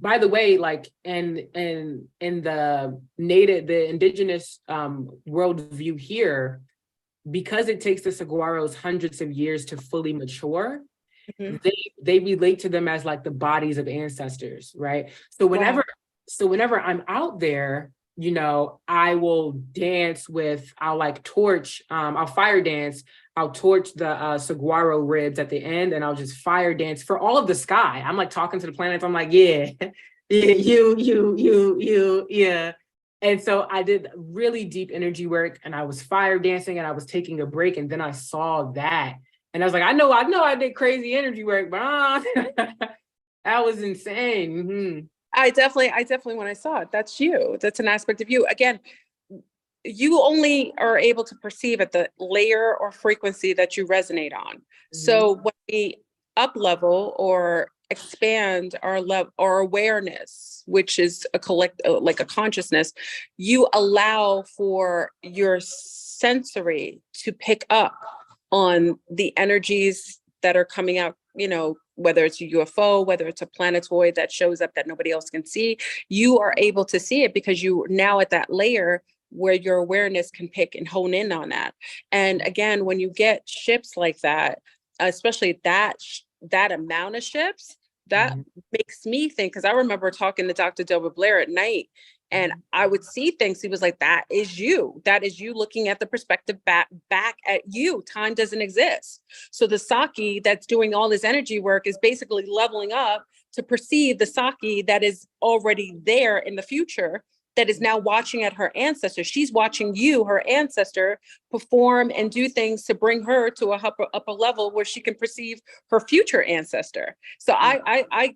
by the way, like in the indigenous worldview here, because it takes the saguaros hundreds of years to fully mature, Mhm. they relate to them as like the bodies of ancestors, right? So Wow. whenever I'm out there, I will dance with, I'll like torch, I'll fire dance, I'll torch the saguaro ribs at the end, and I'll just fire dance for all of the sky. I'm like talking to the planets. I'm like, yeah, yeah, yeah. And so I did really deep energy work, and I was fire dancing, and I was taking a break, and then I saw that. And I was like, I know I did crazy energy work, but that was insane. Mm-hmm. I definitely, when I saw it, that's you. That's an aspect of you. Again, you only are able to perceive at the layer or frequency that you resonate on. Mm-hmm. So when we up level or expand our level or awareness, which is a like a consciousness, you allow for your sensory to pick up on the energies that are coming out, whether it's a UFO, whether it's a planetoid that shows up that nobody else can see, you are able to see it because you now at that layer where your awareness can pick and hone in on that. And again, when you get ships like that, especially that amount of ships, that Mm-hmm. makes me think, because I remember talking to Dr. Delbert Blair at night, and I would see things. He was like, that is you. That is you looking at the perspective back at you. Time doesn't exist. So the Saki that's doing all this energy work is basically leveling up to perceive the Saki that is already there in the future, that is now watching at her ancestor. She's watching you, her ancestor, perform and do things to bring her to a upper level where she can perceive her future ancestor. So I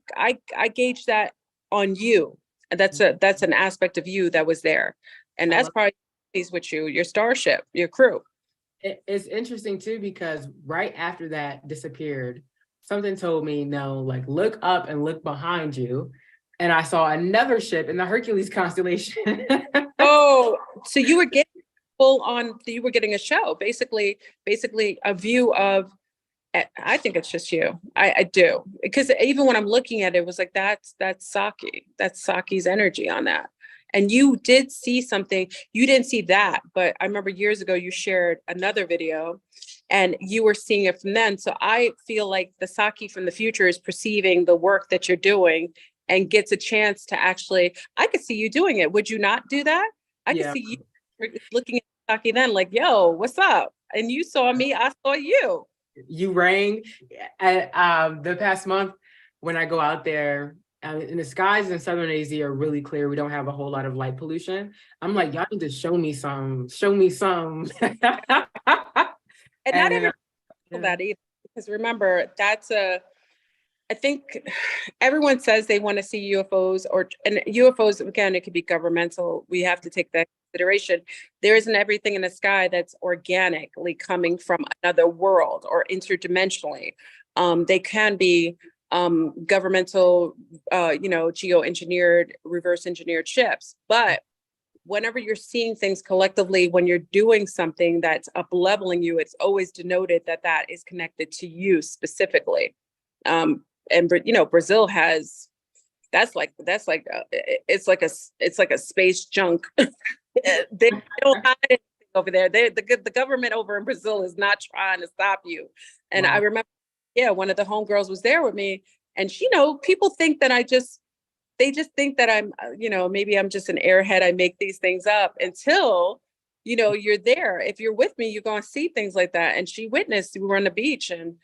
gauge that on you. That's an aspect of you that was there, and I that's love probably with you, your starship, your crew. it's interesting too, because right after that disappeared, something told me, no, like look up and look behind you. And I saw another ship in the Hercules constellation. Oh, so you were getting full on. You were getting a show, basically a view of. I think it's just you. I do, because even when I'm looking at it, it was like that's Saki. That's Saki's energy on that. And you did see something. You didn't see that, but I remember years ago you shared another video, and you were seeing it from then. So I feel like the Saki from the future is perceiving the work that you're doing and gets a chance to actually. I could see you doing it. Would you not do that? I could Yeah. see you looking at Saki then, like, "Yo, what's up?" And you saw me. I saw you. You rang at the past month when I go out there, and the skies in southern AZ are really clear. We don't have a whole lot of light pollution. I'm like, y'all need to show me some. And not And then everybody feel that either, because remember, I think everyone says they want to see UFOs, and UFOs, again, it could be governmental. We have to take that consideration. There isn't everything in the sky that's organically coming from another world or interdimensionally. They can be governmental, geoengineered, reverse engineered ships. But whenever you're seeing things collectively, when you're doing something that's up leveling you, it's always denoted that that is connected to you specifically. And Brazil has it's like a space junk. They don't hide anything over there. The government over in Brazil is not trying to stop you. And I wow. remember, yeah, one of the homegirls was there with me, and people think that they just think that I'm, maybe I'm just an airhead. I make these things up until, you're there. If you're with me, you're going to see things like that. And she witnessed, we were on the beach, and,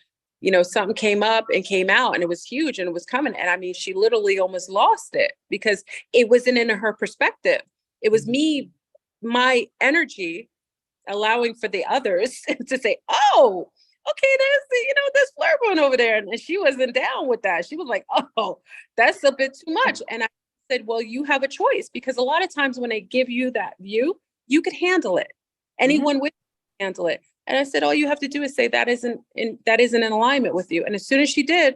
something came up and came out, and it was huge and it was coming. And I mean, she literally almost lost it because it wasn't in her perspective. It was me, my energy allowing for the others to say, oh, okay, there's this flare doing over there? And she wasn't down with that. She was like, oh, that's a bit too much. And I said, well, you have a choice, because a lot of times when they give you that view, you could handle it. Anyone would handle it. And I said, all you have to do is say that isn't in alignment with you. And as soon as she did,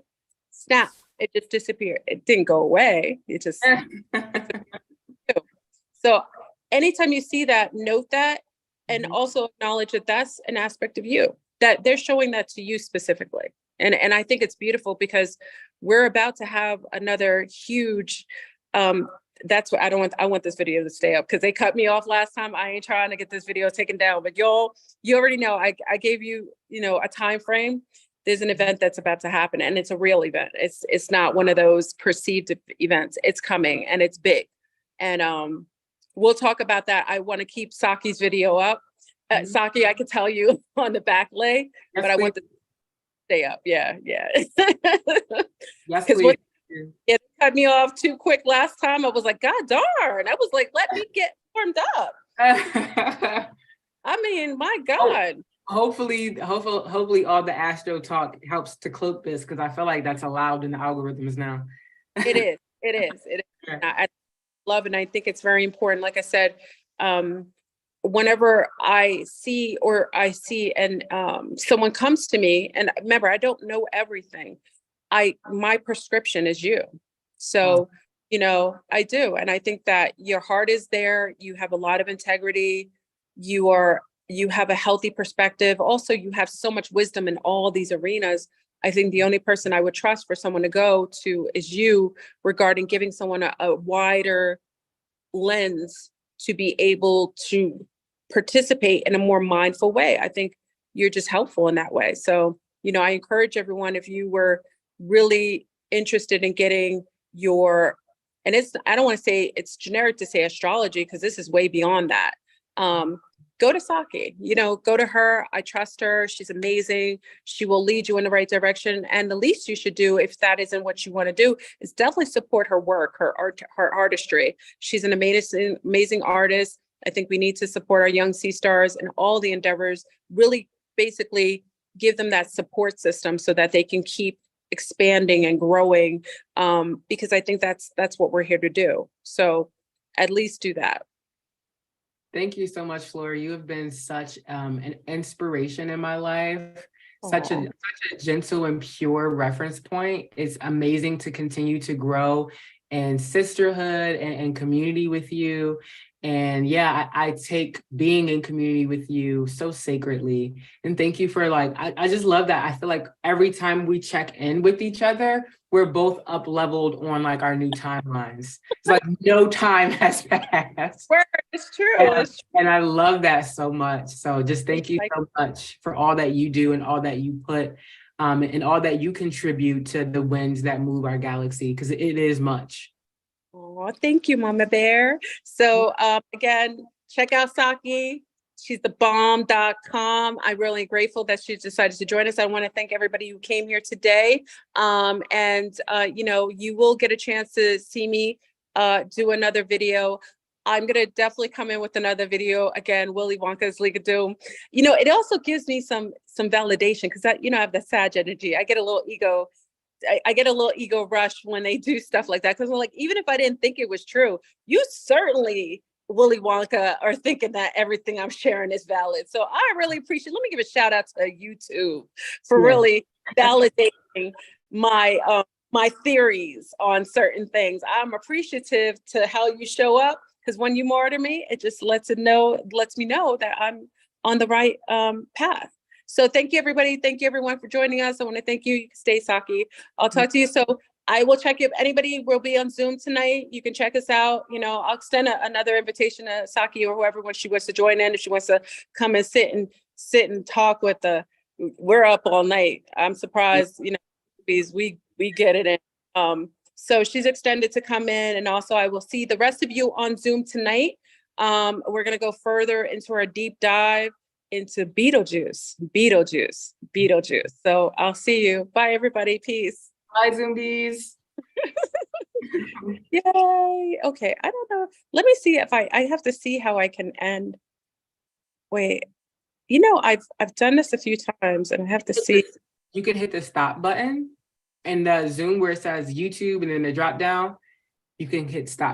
snap, it just disappeared. It didn't go away. It just so anytime you see that, note that, and also acknowledge that that's an aspect of you, that they're showing that to you specifically. And I think it's beautiful, because we're about to have another huge that's what I want this video to stay up, because they cut me off last time. I ain't trying to get this video taken down, but y'all, you already know I gave you, a time frame. There's an event that's about to happen, and it's a real event. It's not one of those perceived events. It's coming, and it's big. And we'll talk about that. I want to keep Saki's video up. Saki, I could tell you on the back lay, but I want to stay up. Yeah. Yes, because it cut me off too quick last time. I was like, God darn. I was like, let me get warmed up. I mean, my God. Hopefully all the Astro talk helps to cloak this, because I feel like that's allowed in the algorithms now. It is. Yeah. I love it. And I think it's very important. Like I said, whenever I see and someone comes to me, and remember, I don't know everything. My prescription is you. So, I do. And I think that your heart is there. You have a lot of integrity. You have a healthy perspective. Also, you have so much wisdom in all these arenas. I think the only person I would trust for someone to go to is you, regarding giving someone a wider lens to be able to participate in a more mindful way. I think you're just helpful in that way. So, I encourage everyone, if you were really interested in getting your, and I don't want to say it's generic to say astrology, because this is way beyond that. Go to Saki, go to her. I trust her. She's amazing. She will lead you in the right direction. And the least you should do, if that isn't what you want to do, is definitely support her work, her art, her artistry. She's an amazing artist. I think we need to support our young sea stars and all the endeavors, really basically give them that support system so that they can keep expanding and growing, because I think that's what we're here to do. So at least do that. Thank you so much, Flora. You have been such an inspiration in my life. Such a gentle and pure reference point. It's amazing to continue to grow in sisterhood and community with you. And yeah, I take being in community with you so sacredly. And thank you for I just love that. I feel like every time we check in with each other, we're both up leveled on our new timelines. It's like no time has passed. It's true. And I love that so much. So just thank you so much for all that you do and all that you put and all that you contribute to the winds that move our galaxy, because it is much. Oh, thank you, Mama Bear. So again, check out Saki. She's thebomb.com. I'm really grateful that she decided to join us. I want to thank everybody who came here today. You will get a chance to see me do another video. I'm going to definitely come in with another video. Again, Willy Wonka's League of Doom. It also gives me some validation, because I have the Sag energy. I get a little ego. I get a little ego rush when they do stuff like that, because I'm like, even if I didn't think it was true, you certainly, Willy Wonka, are thinking that everything I'm sharing is valid. So I really appreciate. Let me give a shout out to YouTube for really validating my theories on certain things. I'm appreciative to how you show up, because when you martyr me, it just lets me know that I'm on the right path. So thank you, everybody. Thank you, everyone, for joining us. I want to thank you. You can stay, Saki. I'll talk to you. So I will check if anybody will be on Zoom tonight. You can check us out. I'll extend another invitation to Saki or whoever, when she wants to join in, if she wants to come and sit and talk with we're up all night. I'm surprised, because we get it in. So she's extended to come in, and also I will see the rest of you on Zoom tonight. We're going to go further into our deep dive into Beetlejuice. So I'll see you. Bye, everybody. Peace. Bye, Zombies. Yay. Okay. I don't know. Let me see if I have to see how I can end. Wait, I've done this a few times, and I have to see. you can hit the stop button and the Zoom where it says YouTube and then the drop down, you can hit stop.